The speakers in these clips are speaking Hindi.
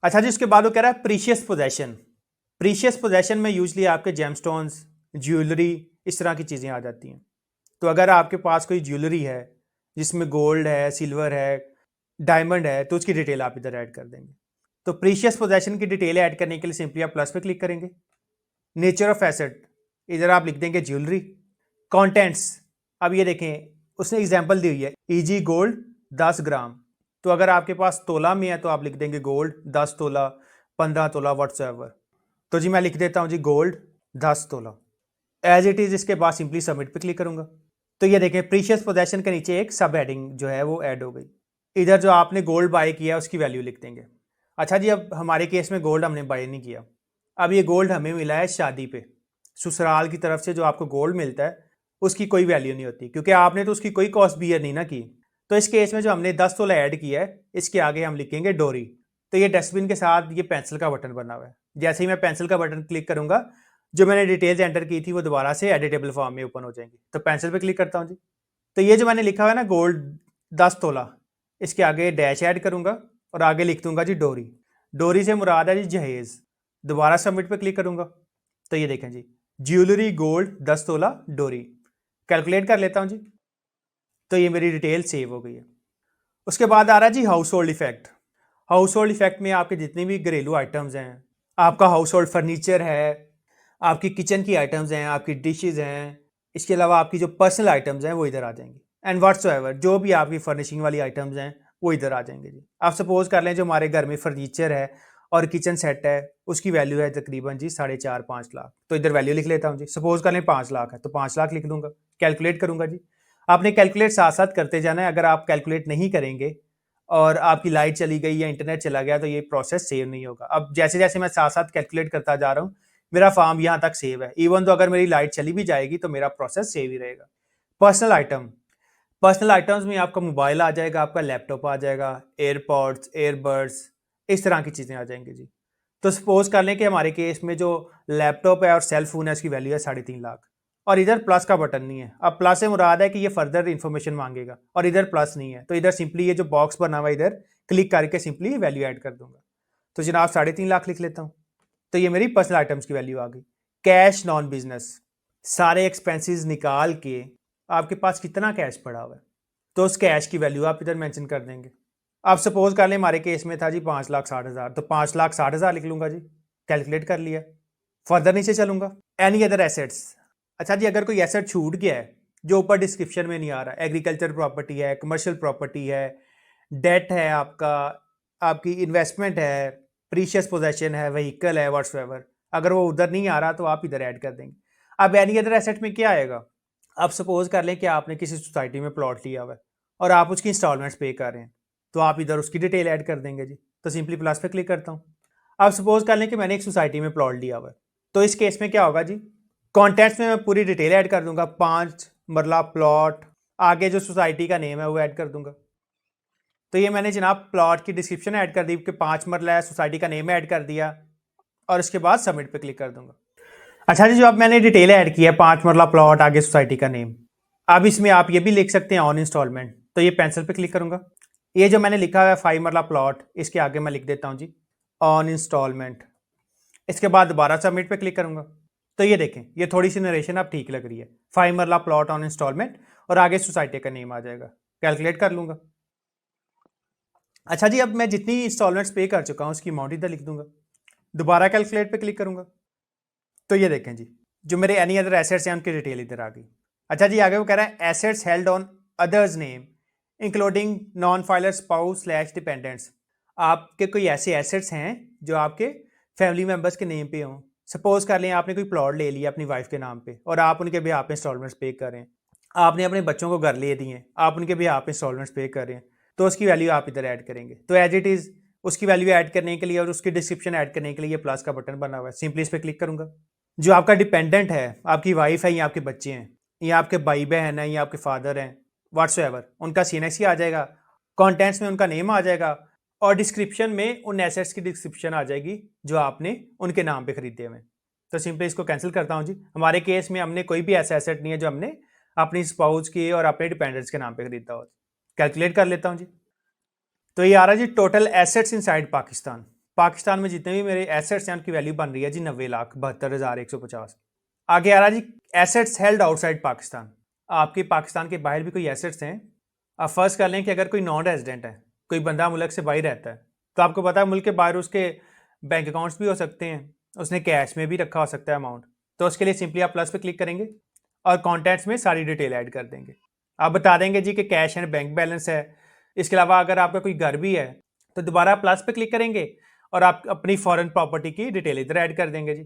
अच्छा जी, उसके बाद वो कह रहा है प्रीशियस पोजेशन। प्रीशियस पोजेशन में यूजली आपके जेमस्टोन्स, ज्वेलरी, इस तरह की चीज़ें आ जाती हैं। तो अगर आपके पास कोई ज्वेलरी है जिसमें गोल्ड है, सिल्वर है, डायमंड है, तो उसकी डिटेल आप इधर ऐड कर देंगे। तो प्रीशियस पोजेशन की डिटेल ऐड करने के लिए सिंपली आप प्लस पे क्लिक करेंगे। नेचर ऑफ एसेट, इधर आप लिख देंगे ज्वेलरी। कंटेंट्स, अब ये देखें उसने एग्जांपल दी हुई है ईजी गोल्ड 10 ग्राम। तो अगर आपके पास तोला में है तो आप लिख देंगे गोल्ड 10 तोला, 15 तोला, व्हाट्सएवर। तो जी मैं लिख देता हूँ जी गोल्ड 10 तोला। एज इट इज, इसके बाद सिंपली सबमिट पे क्लिक करूंगा। तो ये देखें प्रीशियस पोजेशन के नीचे एक सब हेडिंग जो है वो ऐड हो गई। इधर जो आपने गोल्ड बाय किया है उसकी वैल्यू लिख देंगे। अच्छा जी, अब हमारे केस में गोल्ड हमने बाय नहीं किया। अब ये गोल्ड हमें मिला है शादी पे। ससुराल की तरफ से जो आपको गोल्ड मिलता है उसकी कोई वैल्यू नहीं होती, क्योंकि आपने तो उसकी कोई कॉस्ट बियर नहीं ना की। तो इस केस में जो हमने 10 तोला ऐड किया है इसके आगे हम लिखेंगे डोरी। तो ये डस्टबिन के साथ ये पेंसिल का बटन बना हुआ है। जैसे ही मैं पेंसिल का बटन क्लिक करूंगा, जो मैंने डिटेल्स एंटर की थी वो दोबारा से एडिटेबल फॉर्म में ओपन हो जाएंगी। तो पेंसिल पे क्लिक करता हूँ जी। तो ये जो मैंने लिखा हुआ है ना गोल्ड 10 तोला, इसके आगे डैश ऐड करूंगा और आगे लिख दूंगा जी डोरी। डोरी से मुराद है जी जहेज। दोबारा सबमिट पे क्लिक करूंगा। तो ये देखें जी, ज्वेलरी गोल्ड 10 तोला डोरी। कैलकुलेट कर लेता हूं जी। तो ये मेरी डिटेल सेव हो गई है। उसके बाद आ रहा है जी household effect. Household effect में आपके जितनी भी घरेलू आइटम्स हैं, आपका हाउस होल्ड फर्नीचर है, आपकी किचन की आइटम्स हैं, आपकी डिशेज हैं, इसके अलावा आपकी जो पर्सनल आइटम्स हैं वो इधर आ जाएंगी। एंड व्हाट्सएवर जो भी आपकी फर्निशिंग वाली आइटम्स हैं वो इधर आ जाएंगे जी। आप सपोज कर लें जो हमारे घर में फर्नीचर है और किचन सेट है उसकी वैल्यू है तकरीबन जी 4.5-5 लाख। तो इधर वैल्यू लिख लेता हूँ जी। सपोज कर लें 5 लाख है तो 5 लाख लिख दूंगा। कैलकुलेट करूंगा जी। आपने कैलकुलेट साथ साथ करते जाना है। अगर आप कैलकुलेट नहीं करेंगे और आपकी लाइट चली गई या इंटरनेट चला गया तो ये प्रोसेस सेव नहीं होगा। अब जैसे जैसे मैं साथ साथ कैलकुलेट करता जा रहा हूँ मेरा फॉर्म यहाँ तक सेव है। इवन तो अगर मेरी लाइट चली भी जाएगी तो मेरा प्रोसेस सेव ही रहेगा। पर्सनल आइटम, पर्सनल आइटम्स में आपका मोबाइल आ जाएगा, आपका लैपटॉप आ जाएगा, एयरपॉड्स, एयरबड्स, इस तरह की चीज़ें आ जाएंगी जी। तो सपोज कर लें कि हमारे केस में जो लैपटॉप है और सेल फोन है उसकी वैल्यू है 3.5 लाख और इधर प्लस का बटन नहीं है। अब प्लस से मुराद है कि ये फर्दर इन्फॉर्मेशन मांगेगा और इधर प्लस नहीं है। तो इधर सिंपली ये जो बॉक्स बना हुआ है इधर क्लिक करके सिंपली वैल्यू ऐड कर दूंगा। तो जनाब 3.5 लाख लिख लेता हूँ। तो ये मेरी पर्सनल आइटम्स की वैल्यू आ गई। कैश नॉन बिजनेस, सारे एक्सपेंसेस निकाल के आपके पास कितना कैश पड़ा हुआ है तो उस कैश की वैल्यू आप इधर मेंशन कर देंगे। आप सपोज कर लें हमारे केस में था जी 5,60,000, तो 5,60,000 लिख लूंगा जी। कैलकुलेट कर लिया। फर्दर नीचे चलूंगा। एनी अदर एसेट्स, अच्छा जी अगर कोई एसेट छूट गया है जो ऊपर डिस्क्रिप्शन में नहीं आ रहा, एग्रीकल्चर प्रॉपर्टी है, कमर्शियल प्रॉपर्टी है, डेट है आपका, आपकी इन्वेस्टमेंट है, प्रीशियस पोजेशन है, व्हीकल है, व्हाट्सएवर, अगर वो उधर नहीं आ रहा तो आप इधर ऐड कर देंगे। अब एनी अदर एसेट में क्या आएगा? आप सपोज कर लें कि आपने किसी सोसाइटी में प्लॉट लिया हुआ है और आप उसकी इंस्टॉलमेंट्स पे कर रहे हैं, तो आप इधर उसकी डिटेल ऐड कर देंगे जी। तो सिंपली प्लस पे क्लिक करता हूँ। आप सपोज कर लें कि मैंने एक सोसाइटी में प्लॉट लिया हुआ है, तो इस केस में क्या होगा जी, कॉन्टेंट्स में मैं पूरी डिटेल ऐड कर दूंगा, 5 मरला प्लॉट, आगे जो सोसाइटी का नेम है वो ऐड कर दूंगा। तो ये मैंने जनाब प्लॉट की डिस्क्रिप्शन ऐड कर दी कि 5 मरला है, सोसाइटी का नेम ऐड कर दिया और उसके बाद सबमिट पे क्लिक कर दूंगा। अच्छा जी, जो अब मैंने डिटेल ऐड किया है 5 मरला प्लॉट, आगे सोसाइटी का नेम, अब इसमें आप ये भी लिख सकते हैं ऑन इंस्टॉलमेंट। तो ये पेंसिल पे क्लिक करूंगा। ये जो मैंने लिखा हुआ है 5 मरला प्लॉट, इसके आगे मैं लिख देता हूँ जी ऑन इंस्टॉलमेंट। इसके बाद दोबारा सबमिट पे क्लिक करूंगा। तो ये देखें ये थोड़ी सी नरेशन अब ठीक लग रही है। 5 मरला प्लॉट ऑन इंस्टॉलमेंट और आगे सोसाइटी का नेम आ जाएगा। कैलकुलेट कर लूंगा। अच्छा जी, अब मैं जितनी इंस्टॉलमेंट्स पे कर चुका हूँ उसकी अमाउंट इधर लिख दूंगा। दोबारा कैलकुलेट पे क्लिक करूंगा। तो ये देखें जी, जो मेरे एनी अदर एसेट्स हैं उनकी डिटेल इधर आ गई। अच्छा जी, आगे वो कह रहा है assets held on others name including non filer spouse slash dependents. आपके कोई ऐसे एसेट्स हैं जो आपके फैमिली मेंबर्स के नेम पे हों। सपोज कर लें आपने कोई प्लॉट ले लिया अपनी वाइफ के नाम पे और आप उनके भी आप इंस्टॉलमेंट्स पे कर रहे हैं। आपने अपने बच्चों को घर ले दिए हैं, आप उनके भी आप इंस्टॉलमेंट्स पे कर रहे हैं, तो उसकी वैल्यू आप इधर ऐड करेंगे। तो एज इट इज़ उसकी वैल्यू ऐड करने के लिए और उसकी डिस्क्रिप्शन ऐड करने के लिए ये प्लस का बटन बना हुआ है। सिंपली इस पर क्लिक करूंगा। जो आपका डिपेंडेंट है, आपकी वाइफ है या आपके बच्चे हैं या आपके भाई बहन है या आपके फादर हैं, व्हाट्सएवर, उनका CNXC आ जाएगा, कंटेंट्स में उनका नेम आ जाएगा और डिस्क्रिप्शन में उन एसेट्स की डिस्क्रिप्शन आ जाएगी जो आपने उनके नाम पे खरीदे हुए। तो सिंपली इसको कैंसिल करता हूँ जी। हमारे केस में हमने कोई भी ऐसा एसेट नहीं है जो हमने अपनी स्पाउस की और अपने डिपेंडेंट्स के नाम पे खरीदा हो। कैलकुलेट कर लेता हूँ जी। तो ये आ रहा है जी total assets inside Pakistan Pakistan में जितने भी मेरे एसेट्स हैं उनकी वैल्यू बन रही है जी 90,72,150। आगे आ रहा जी एसेट्स हेल्ड आउटसाइड पाकिस्तान। आपके पाकिस्तान के बाहर भी कोई एसेट्स हैं। आप फर्स्ट कर लें कि अगर कोई नॉन रेजिडेंट है, कोई बंदा मुल्क से बाहर रहता है, तो आपको पता है मुल्क के बाहर उसके बैंक अकाउंट्स भी हो सकते हैं, उसने कैश में भी रखा हो सकता है अमाउंट। तो उसके लिए सिंपली आप प्लस पे क्लिक करेंगे और कॉन्टैक्ट्स में सारी डिटेल ऐड कर देंगे। आप बता देंगे जी कि कैश एंड बैंक बैलेंस है। इसके अलावा अगर आपका कोई घर भी है तो दोबारा प्लस पे क्लिक करेंगे और आप अपनी फॉरेन प्रॉपर्टी की डिटेल इधर ऐड कर देंगे जी।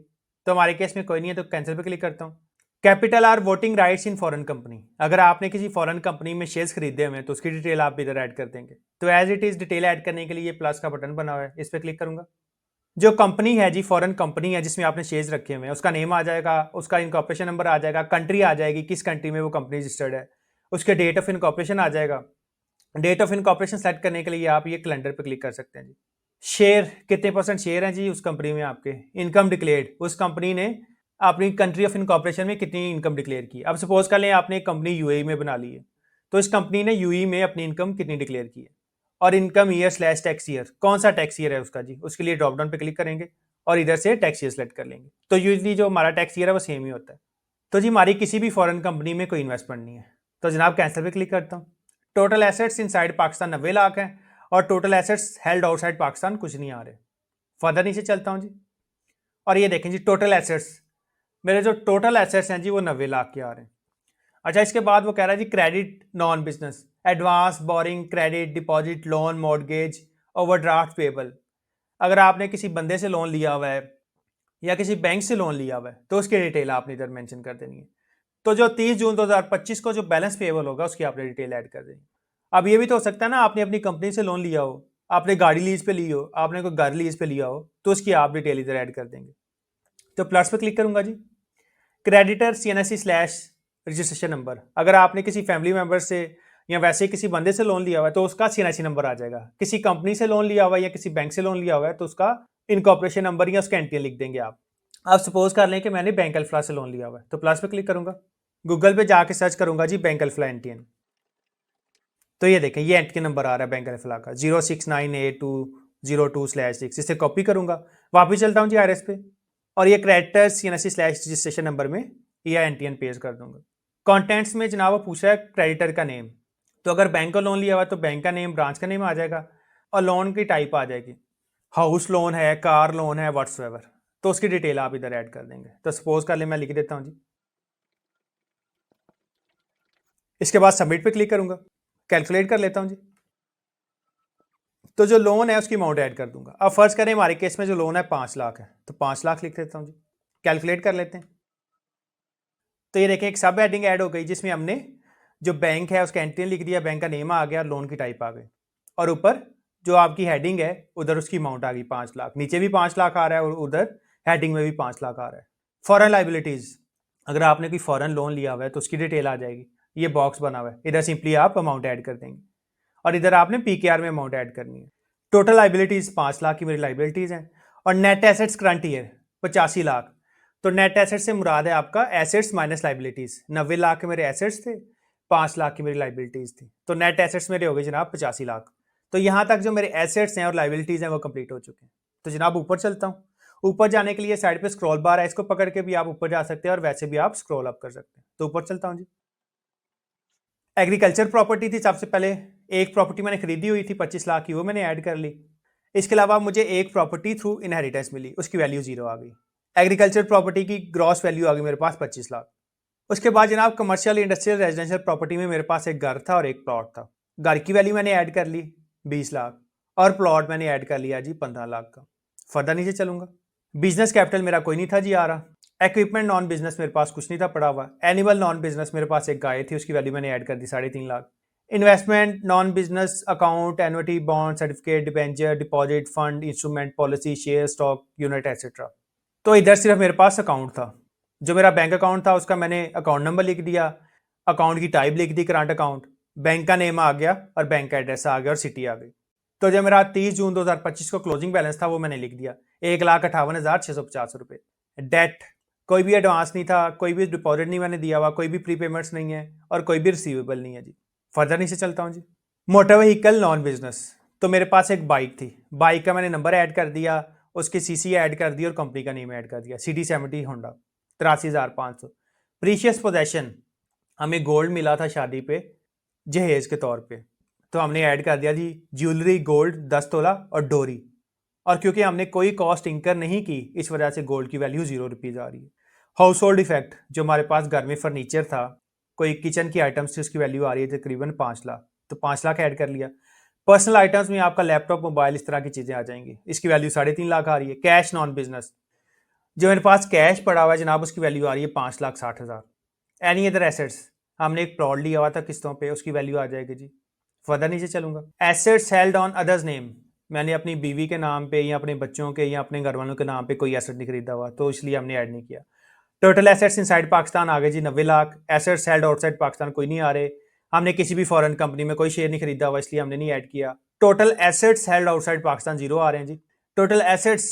तो हमारे केस में कोई नहीं है तो कैंसिल पे क्लिक करता हूँ। Capital R voting rights in foreign company. अगर आपने किसी फॉरेन कंपनी में शेयर्स खरीदे हुए हैं तो उसकी डिटेल आप इधर ऐड कर देंगे। तो as it is detail add करने के लिए प्लस का बटन बना हुआ है, इस पर क्लिक करूंगा। जो कंपनी है जी, फॉरेन कंपनी है जिसमें आपने शेयर्स रखे हुए हैं, उसका नेम आ जाएगा, उसका इनकॉर्पोरेशन नंबर आ जाएगा, कंट्री आ जाएगी, किस कंट्री में वो कंपनी रजिस्टर्ड है, उसके डेट ऑफ इनकॉर्पोरेशन आ जाएगा। डेट ऑफ इनकॉर्पोरेशन सेलेक्ट करने के लिए आप ये कैलेंडर पे क्लिक कर सकते हैं जी। शेयर कितने परसेंट शेयर हैं जी उस कंपनी में आपके। इनकम डिक्लेयर्ड, उस कंपनी ने अपनी कंट्री ऑफ इनकॉर्पोरेशन में कितनी इनकम डिक्लेयर की। अब सपोज कर लें आपने एक कंपनी यूएई में बना ली है, तो इस कंपनी ने यूएई में अपनी इनकम कितनी डिक्लेयर की है। और income year slash tax year, कौन सा टैक्स ईयर है उसका जी, उसके लिए ड्रॉप डाउन पे क्लिक करेंगे और इधर से टैक्स ईयर सेलेक्ट कर लेंगे। तो यूजली जो हमारा टैक्स ईयर है वो सेम ही होता है। तो जी हमारी किसी भी फॉरेन कंपनी में कोई इन्वेस्टमेंट नहीं है, तो जनाब कैंसिल पे क्लिक करता हूँ। Total assets inside Pakistan 90 lakh हैं और total assets held outside Pakistan कुछ नहीं आ रहे। फर्दर नीचे चलता हूँ जी, और ये देखें जी टोटल एसेट्स, मेरे जो टोटल एसेट्स हैं जी वो 90 लाख के आ रहे हैं। अच्छा, इसके बाद वो कह रहा है जी credit non business, advance, borrowing, credit, deposit, loan, mortgage, overdraft payable. अगर आपने किसी बंदे से लोन लिया हुआ है या किसी बैंक से लोन लिया हुआ है तो उसकी डिटेल आपने इधर मेंशन कर देनी है। तो जो 30 जून 2025 को जो बैलेंस पेबल होगा उसकी आपने डिटेल ऐड कर देनी। अब ये भी तो हो सकता है ना, आपने अपनी कंपनी से लोन लिया हो, आपने गाड़ी लीज पे ली हो, आपने कोई घर लीज पे लिया हो, तो उसकी आप डिटेल इधर ऐड कर देंगे। तो प्लस पे क्लिक करूंगा जी। क्रेडिटर सीएनएससी स्लैश रजिस्ट्रेशन नंबर, अगर आपने किसी फैमिली मेंबर से या वैसे किसी बंदे से लोन लिया हुआ है तो उसका सीएनएससी नंबर आ जाएगा। किसी कंपनी से लोन लिया हुआ है या किसी बैंक से लोन लिया हुआ है तो उसका इनकॉर्पोरेशन नंबर या उसका एनटीएन लिख देंगे आप। अब सपोज कर लें कि मैंने बैंक अल्फला से लोन लिया हुआ है, तो प्लस पे क्लिक करूंगा, गूगल पे जाके सर्च करूंगा जी बैंक अल्फला एनटीएन। तो ये देखें ये एनटीएन नंबर आ रहा है बैंक अल्फला का 06982026। इसे कॉपी करूंगा, वापिस चलता हूँ जी आरएस पे और ये क्रेडिटर सीएनएससी स्लैश रजिस्ट्रेशन नंबर में ये एनटीएन पेज कर दूंगा। कॉन्टेंट्स में जनाब वो पूछ रहा है क्रेडिटर का नेम, तो अगर बैंक का लोन लिया हुआ तो बैंक का नेम, ब्रांच का नेम आ जाएगा और लोन की टाइप आ जाएगी, हाउस लोन है, कार लोन है, व्हाट्सएवर, तो उसकी डिटेल आप इधर ऐड कर देंगे। तो सपोज कर ले मैं लिख देता हूँ जी। इसके बाद सबमिट पे क्लिक करूंगा, कैलकुलेट कर लेता हूँ जी। तो जो लोन है उसकी अमाउंट ऐड कर दूंगा। अब फर्ज करें हमारे केस में जो लोन है 5 लाख है, तो 5 लाख लिख देता हूँ जी, कैलकुलेट कर लेते हैं। तो ये देखें एक सब हेडिंग ऐड हो गई जिसमें हमने जो बैंक है उसका एंट्री लिख दिया, बैंक का नेम आ गया, लोन की टाइप आ गई और ऊपर जो आपकी हेडिंग है उधर उसकी अमाउंट आ गई 5 लाख, नीचे भी 5 लाख आ रहा है और उधर हेडिंग में भी 5 लाख आ रहा है। फॉरेन लाइबिलिटीज, अगर आपने कोई फॉरेन लोन लिया हुआ है तो उसकी डिटेल आ जाएगी, ये बॉक्स बना हुआ है, इधर सिंपली आप अमाउंट ऐड कर देंगे और इधर आपने पीकेआर में अमाउंट ऐड करनी है। टोटल लाइबिलिटीज 5 लाख की मेरी लाइबिलिटीज हैं और net assets current year 85 lakh. तो नेट एसेट्स से मुराद है आपका एसेट्स माइनस लाइबिलिटीज। 90 लाख के मेरे एसेट्स थे, 5 लाख की मेरी लाइबिलिटीज थी, तो नेट एसेट्स मेरे हो गए जनाब 85 लाख। तो यहां तक जो मेरे एसेट्स हैं और लाइबिलिटीज हैं वो कंप्लीट हो चुके हैं। तो जनाब ऊपर चलता हूं, ऊपर जाने के लिए साइड पे स्क्रॉल बार है, इसको पकड़ के भी आप ऊपर जा सकते हैं और वैसे भी आप स्क्रॉल अप कर सकते हैं। तो ऊपर चलता हूं जी। एग्रीकल्चर प्रॉपर्टी थी सबसे पहले, एक प्रॉपर्टी मैंने खरीदी हुई थी 25 लाख की, वो मैंने ऐड कर ली। इसके अलावा मुझे एक प्रॉपर्टी थ्रू इनहेरिटेंस मिली, उसकी वैल्यू 0 आ गई। एग्रीकल्चर प्रॉपर्टी की ग्रॉस वैल्यू आ गई मेरे पास 25 लाख। उसके बाद जनाब कमर्शियल, इंडस्ट्रियल, रेजिडेंशियल प्रॉपर्टी में मेरे पास एक घर था और एक प्लॉट था। घर की वैल्यू मैंने ऐड कर ली 20 लाख और प्लॉट मैंने ऐड कर लिया जी 15 लाख का। फर्दर नीचे चलूंगा, बिजनेस कैपिटल मेरा कोई नहीं था जी आ रहा। इक्विपमेंट नॉन बिजनेस मेरे पास कुछ नहीं था पड़ा हुआ। एनिमल नॉन बिजनेस मेरे पास एक गाय थी, उसकी वैल्यू मैंने ऐड कर दी 3.5 lakh. Investment non business account, annuity, bond, certificate, debenture, deposit, fund, instrument, policy, share, stock, unit etcetera. तो इधर सिर्फ मेरे पास अकाउंट था। जो मेरा बैंक अकाउंट था उसका मैंने अकाउंट नंबर लिख दिया, अकाउंट की टाइप लिख दी करंट अकाउंट, बैंक का नेम आ गया और बैंक का एड्रेस आ गया और सिटी आ गई। तो जो मेरा 30 जून 2025 को क्लोजिंग बैलेंस था वो मैंने लिख दिया 1,58,650 रुपये। डेट, कोई भी एडवांस नहीं था, कोई भी डिपॉजिट नहीं मैंने दिया हुआ, कोई भी प्रीपेमेंट्स नहीं है और कोई भी रिसीवेबल नहीं है जी। फर्दर नीचे चलता हूँ जी। मोटर व्हीकल नॉन बिजनेस, तो मेरे पास एक बाइक थी, बाइक का मैंने नंबर ऐड कर दिया, उसकी सीसी ऐड कर दी और कंपनी का नेम ऐड कर दिया, CD70 होंडा 83,500। प्रीशियस पोजेशन, हमें गोल्ड मिला था शादी पे जहेज के तौर पे, तो हमने ऐड कर दिया जी ज्वेलरी गोल्ड 10 तोला और डोरी। और क्योंकि हमने कोई कॉस्ट इंकर नहीं की, इस वजह से गोल्ड की वैल्यू ₹0 आ रही है। हाउस होल्ड इफेक्ट, जो हमारे पास घर में फर्नीचर था, कोई किचन की आइटम्स थी, उसकी वैल्यू आ रही है तकरीबन 5 लाख, तो 5 लाख ऐड कर लिया। पर्सनल आइटम्स में आपका लैपटॉप, मोबाइल, इस तरह की चीजें आ जाएंगी, इसकी वैल्यू 3.5 लाख आ रही है। कैश नॉन बिजनेस, जो मेरे पास कैश पड़ा हुआ है जनाब, उसकी वैल्यू आ रही है 5,60,000। एनी अदर एसेट्स, हमने एक प्लॉट लिया हुआ था किस्तों पे, उसकी वैल्यू आ जाएगी जी। फर्दर नीचे चलूंगा, assets held on others name, मैंने अपनी बीवी के नाम पे या अपने बच्चों के या अपने घर वालों के नाम पे कोई एसेट नहीं खरीदा हुआ, तो इसलिए हमने ऐड नहीं किया। टोटल एसेट्स इनसाइड पाकिस्तान आ गए जी 90 lakh. Assets held outside Pakistan कोई नहीं आ रहे, हमने किसी भी फॉरेन कंपनी में कोई शेयर नहीं खरीदा हुआ, इसलिए हमने नहीं ऐड किया। Total assets held outside Pakistan 0 आ रहे हैं जी। टोटल एसेट्स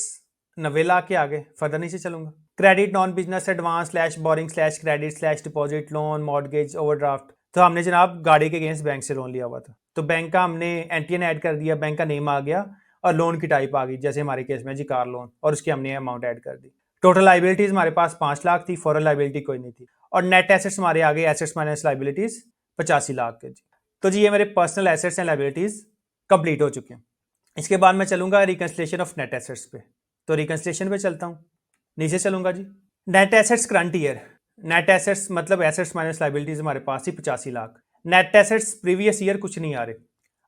90 लाख के आगे, फर्दर नीचे चलूंगा। Credit non business advance slash boring slash credit slash deposit loan mortgage overdraft, तो हमने जनाब गाड़ी के अगेंस्ट बैंक से लोन लिया हुआ था, तो बैंक का हमने एनटीएन ऐड कर दिया, बैंक का नेम आ गया और लोन की टाइप आ गई, जैसे हमारे केस में जी कार लोन, और उसकी हमने अमाउंट ऐड कर दी। टोटल लाइबिलिटीज हमारे पास 5 लाख थी, फॉरेन लाइबिलिटी कोई नहीं थी, और नेट एसेट्स हमारे आ गए एसेट्स माइनस लाइबिलिटीज 85 लाख के जी। तो जी ये मेरे personal assets and liabilities complete हो चुके हैं। इसके बाद मैं चलूंगा रिकंसिलिएशन ऑफ नेट एसेट्स पे, तो रिकंसिलिएशन पे चलता हूँ, नीचे चलूंगा जी। Net assets current year, net assets मतलब एसेट्स माइनस लाइबिलिटीज हमारे पास ही 85 lakh. Net assets previous year कुछ नहीं आ रहे।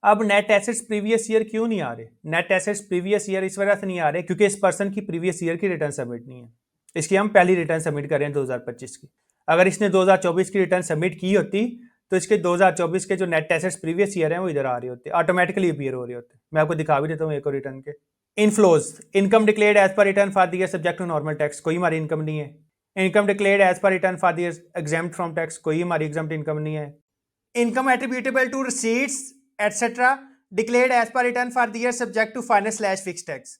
अब नेट एसेट्स प्रीवियस ईयर क्यों नहीं आ रहे? नेट एसेट्स प्रीवियस ईयर इस वजह से नहीं आ रहे क्योंकि इस पर्सन की प्रीवियस ईयर की रिटर्न सबमिट नहीं है, इसकी हम पहली रिटर्न सबमिट कर रहे हैं 2025 की। अगर इसने 2024 की रिटर्न सबमिट की होती तो इसके 2024 के जो नेट एसेट्स प्रीवियस ईयर हैं वो इधर आ रहे होते, ऑटोमेटिकली अपीयर हो रहे होते। मैं आपको दिखा भी देता हूँ एक और रिटर्न के। Inflows, income declared as per return for the year subject to normal tax, कोई हमारी इनकम नहीं है। Income declared as per return for the year exempt from tax, कोई हमारी एग्जेम्प्ट इनकम नहीं है। Income attributable to receipts etcetera declared as per return for the year subject to final slash fix tax.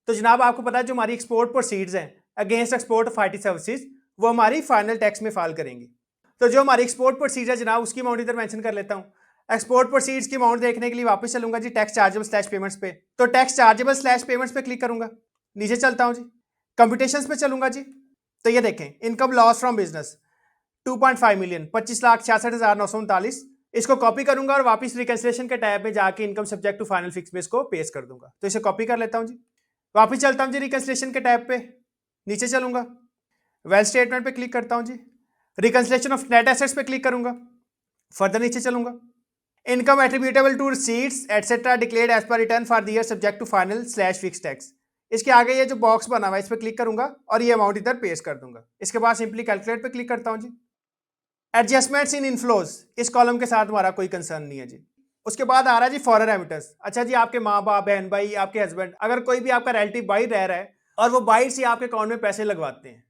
तो जनाब आपको पता है जो हमारी एक्सपोर्ट प्रोसीड्स हैं against export of IT services, वो हमारी फाइनल टैक्स में फाइल करेंगे। तो जो हमारी एक्सपोर्ट प्रोसीड है जनाब, उसकी अमाउंट इधर मेंशन कर लेता हूँ। एक्सपोर्ट प्रोसीड्स की अमाउंट देखने के लिए वापस चलूंगा जी टैक्स चार्जेबल स्लैश पेमेंट्स पे, तो टैक्स चार्जेबल स्लैश पेमेंट्स पे क्लिक करूंगा, नीचे चलता हूँ जी, कंप्यूटेशंस पे चलूंगा जी। तो ये देखें income loss from business 2.5 million 25,66,939, इसको कॉपी करूंगा और वापस रिकंसिलिएशन के टैब में जाके income subject to final fix में इसको पेस्ट कर दूंगा। तो इसे कॉपी कर लेता हूं जी, वापस चलता हूं जी रिकंसिलिएशन के टैब पे, नीचे चलूंगा, वेल स्टेटमेंट पे क्लिक करता हूं जी, रिकंसिलिएशन ऑफ नेट एसेट्स पे क्लिक करूंगा, फर्दर नीचे चलूंगा, income attributable to receipts etcetera declared as per return for the year subject to final slash fix tax, इसके आगे ये जो बॉक्स बना हुआ है इस पर क्लिक करूंगा और ये अमाउंट इधर पेस्ट कर दूंगा। इसके बाद सिंपली कैलकुलेट पे क्लिक करता हूं जी। एडजस्टमेंट्स इन इनफ्लोज, इस कॉलम के साथ हमारा कोई कंसर्न नहीं है जी। उसके बाद आ रहा है जी फॉरेन रेमिटेंस। अच्छा जी, आपके माँ बाप, बहन भाई, आपके हस्बैंड, अगर कोई भी आपका रिलेटिव बाहर रह रहा है और वो बाहर से आपके अकाउंट में पैसे लगवाते हैं,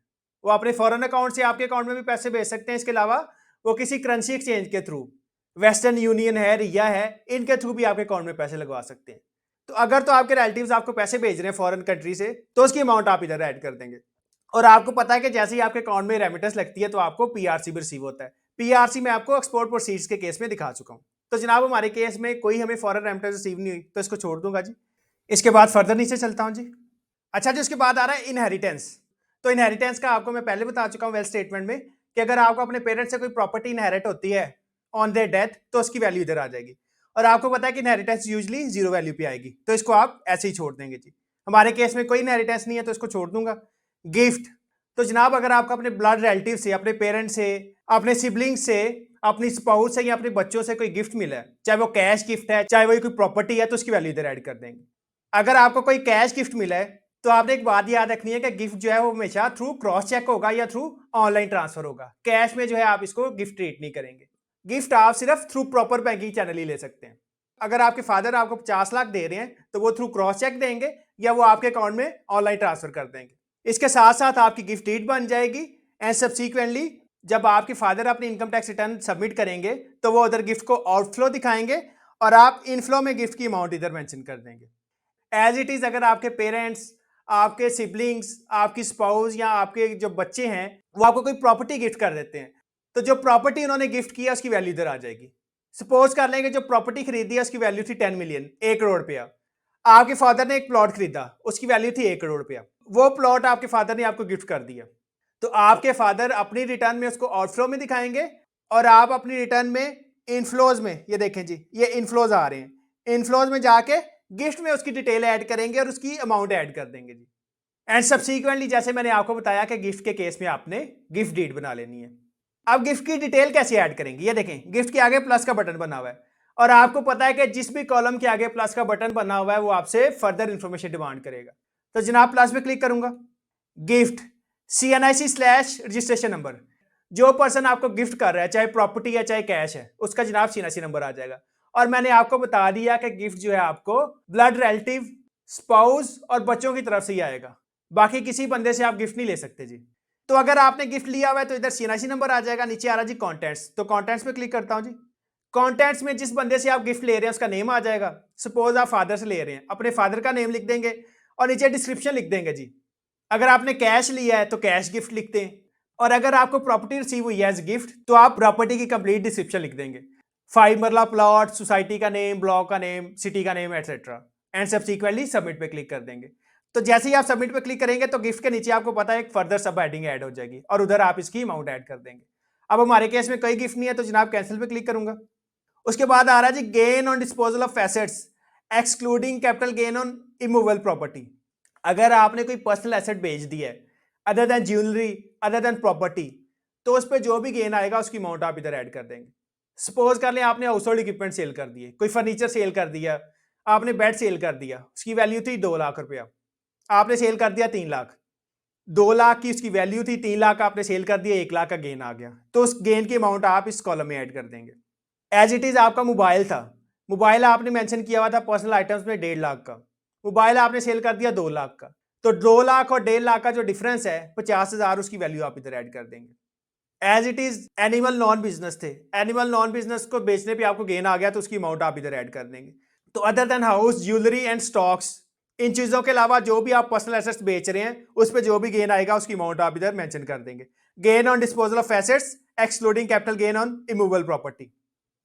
वो अपने फॉरेन अकाउंट से आपके अकाउंट में भी पैसे भेज सकते हैं। इसके अलावा वो किसी करेंसी एक्सचेंज के थ्रू, वेस्टर्न यूनियन है, रिया है, इनके थ्रू भी आपके अकाउंट में पैसे लगवा सकते हैं। तो अगर तो आपके रिलेटिव्स आपको पैसे भेज रहे हैं फॉरेन कंट्री से, तो उसकी अमाउंट आप इधर ऐड कर देंगे। और आपको पता है कि जैसे ही आपके अकाउंट में रेमिटेंस लगती है तो आपको पीआरसी भी रिसीव होता है। पीआरसी में आपको एक्सपोर्ट प्रोसीड्स के केस में दिखा चुका हूं। तो जनाब हमारे केस में कोई हमें फॉरेन रेमिटेंस रिसीव नहीं हुई, तो इसको छोड़ दूंगा जी। इसके बाद फर्दर नीचे चलता हूं जी। अच्छा जी, उसके बाद आ रहा है इनहेरिटेंस। तो इनहेरिटेंस का आपको मैं पहले बता चुका हूं वेल स्टेटमेंट में कि अगर आपको अपने पेरेंट्स से कोई प्रॉपर्टी इनहेरिट होती है ऑन देयर डेथ, तो उसकी वैल्यू इधर आ जाएगी। और आपको पता है कि इनहेरिटेंस यूजुअली 0 वैल्यू पे आएगी, तो इसको आप ऐसे ही छोड़ देंगे जी। हमारे केस में कोई इनहेरिटेंस नहीं है तो इसको छोड़ दूंगा। गिफ्ट, तो जनाब अगर आपका अपने ब्लड रिलेटिव से, अपने पेरेंट्स से, अपने सिबलिंग्स से, अपनी स्पाउस से या अपने बच्चों से कोई गिफ्ट मिला है, चाहे वो कैश गिफ्ट है, चाहे वो कोई प्रॉपर्टी है, तो उसकी वैल्यू इधर ऐड कर देंगे। अगर आपको कोई कैश गिफ्ट मिला है तो आपने एक बात याद रखनी है कि गिफ्ट जो है वो हमेशा थ्रू क्रॉस चेक होगा या थ्रू ऑनलाइन ट्रांसफर होगा। कैश में जो है आप इसको गिफ्ट ट्रीट नहीं करेंगे। गिफ्ट आप सिर्फ थ्रू प्रॉपर बैंकिंग चैनल ही ले सकते हैं। अगर आपके फादर आपको 50 लाख दे रहे हैं तो वो थ्रू क्रॉस चेक देंगे या वो आपके अकाउंट में ऑनलाइन ट्रांसफर कर देंगे। इसके साथ साथ आपकी गिफ्ट डीड बन जाएगी एंड सब्सिक्वेंटली जब आपके फादर अपनी इनकम टैक्स रिटर्न सबमिट करेंगे तो वो उधर गिफ्ट को आउटफ्लो दिखाएंगे और आप इनफ्लो में गिफ्ट की अमाउंट इधर मेंशन कर देंगे। एज इट इज अगर आपके पेरेंट्स, आपके सिबलिंग्स, आपकी स्पाउस या आपके जो बच्चे हैं वो आपको कोई प्रॉपर्टी गिफ्ट कर देते हैं, तो जो प्रॉपर्टी उन्होंने गिफ्ट किया उसकी वैल्यू इधर आ जाएगी। सपोज कर लेंगे जो प्रॉपर्टी खरीदी है उसकी वैल्यू थी 10 मिलियन, 1 करोड़ रुपया। आपके फादर ने एक प्लॉट खरीदा, उसकी वैल्यू थी 1 करोड़ रुपया। वो प्लॉट आपके फादर ने आपको गिफ्ट कर दिया, तो आपके फादर अपनी रिटर्न में उसको आउटफ्लो में दिखाएंगे और आप अपनी रिटर्न में इनफ्लोज में, ये देखें जी, ये इनफ्लोज आ रहे हैं, इनफ्लोज में जाके गिफ्ट में उसकी डिटेल ऐड करेंगे और उसकी अमाउंट ऐड कर देंगे जी। एंड सब्सिक्वेंटली जैसे मैंने आपको बताया कि गिफ्ट के केस में आपने गिफ्ट डीड बना लेनी है। अब गिफ्ट की डिटेल कैसे ऐड करेंगे, ये देखें गिफ्ट के आगे प्लस का बटन बना हुआ है और आपको पता है कि जिस भी कॉलम के आगे प्लस का बटन बना हुआ है वो आपसे फर्दर इंफॉर्मेशन डिमांड करेगा। तो जनाब प्लस पे क्लिक करूंगा, गिफ्ट CNIC/रजिस्ट्रेशन नंबर, जो पर्सन आपको गिफ्ट कर रहा है चाहे प्रॉपर्टी है चाहे कैश है उसका जनाब CNIC नंबर आ जाएगा। और मैंने आपको बता दिया कि गिफ्ट जो है आपको ब्लड रिलेटिव, स्पाउस और बच्चों की तरफ से ही आएगा, बाकी किसी बंदे से आप गिफ्ट नहीं ले सकते जी। तो अगर आपने गिफ्ट लिया हुआ है तो इधर CNIC नंबर आ जाएगा, नीचे आ रहा जी कॉन्टेंट्स, तो कॉन्टेंट्स पे क्लिक करता हूं जी। कॉन्टेंट्स में जिस बंदे से आप गिफ्ट ले रहे हैं उसका नेम आ जाएगा। सपोज आप फादर से ले रहे हैं, अपने फादर का नेम लिख देंगे और नीचे डिस्क्रिप्शन लिख देंगे जी। अगर आपने कैश लिया है तो कैश गिफ्ट लिखते हैं, और अगर आपको प्रॉपर्टी रिसीव हुई है एज गिफ्ट तो आप प्रॉपर्टी की कंप्लीट डिस्क्रिप्शन लिख देंगे, 5 मरला प्लॉट, सोसाइटी का नेम, ब्लॉक का नेम, सिटी का name etcetera, and subsequently submit पे क्लिक कर देंगे। तो जैसे ही आप सबमिट पे क्लिक करेंगे तो गिफ्ट के नीचे आपको पता है एक फर्दर सब हेडिंग ऐड हो जाएगी और उधर आप इसकी अमाउंट ऐड कर देंगे। अब हमारे केस में कोई गिफ्ट नहीं है तो जनाब कैंसिल पे क्लिक करूंगा। उसके बाद आ रहा है जी gain on disposal of assets excluding capital gain on immovable property. अगर आपने कोई पर्सनल एसेट बेच दिया है other than jewellery, other than property, तो उस पर जो भी गेन आएगा उसकी अमाउंट आप इधर ऐड कर देंगे। सपोज कर लें आपने हाउस होल्ड इक्विपमेंट सेल कर दिए, कोई फर्नीचर सेल कर दिया, आपने बेड सेल कर दिया, उसकी वैल्यू थी 2 लाख रुपया, आपने सेल कर दिया 3 लाख, 2 लाख की उसकी वैल्यू थी, 3 लाख आपने सेल कर दिया, 1 लाख का गेन आ गया, तो उस गेन की अमाउंट आप इस कॉलम में ऐड कर देंगे। एज इट इज आपका मोबाइल था, मोबाइल आपने मेंशन किया हुआ था पर्सनल आइटम्स में 1.5 लाख का, मोबाइल आपने सेल कर दिया 2 लाख का, तो 2 लाख और 1.5 लाख का जो डिफरेंस है 50,000 उसकी वैल्यू आप इधर ऐड कर देंगे। As it is animal non business थे, एनिमल नॉन बिजनेस को बेचने पे आपको गेन आ गया तो उसकी अमाउंट आप इधर ऐड कर देंगे। तो other than house, jewellery and stocks, इन चीजों के अलावा जो भी आप पर्सनल एसेट्स बेच रहे हैं उस पर जो भी गेन आएगा उसकी अमाउंट आप इधर मेंशन कर देंगे। Gain on disposal of assets excluding capital gain on immovable property.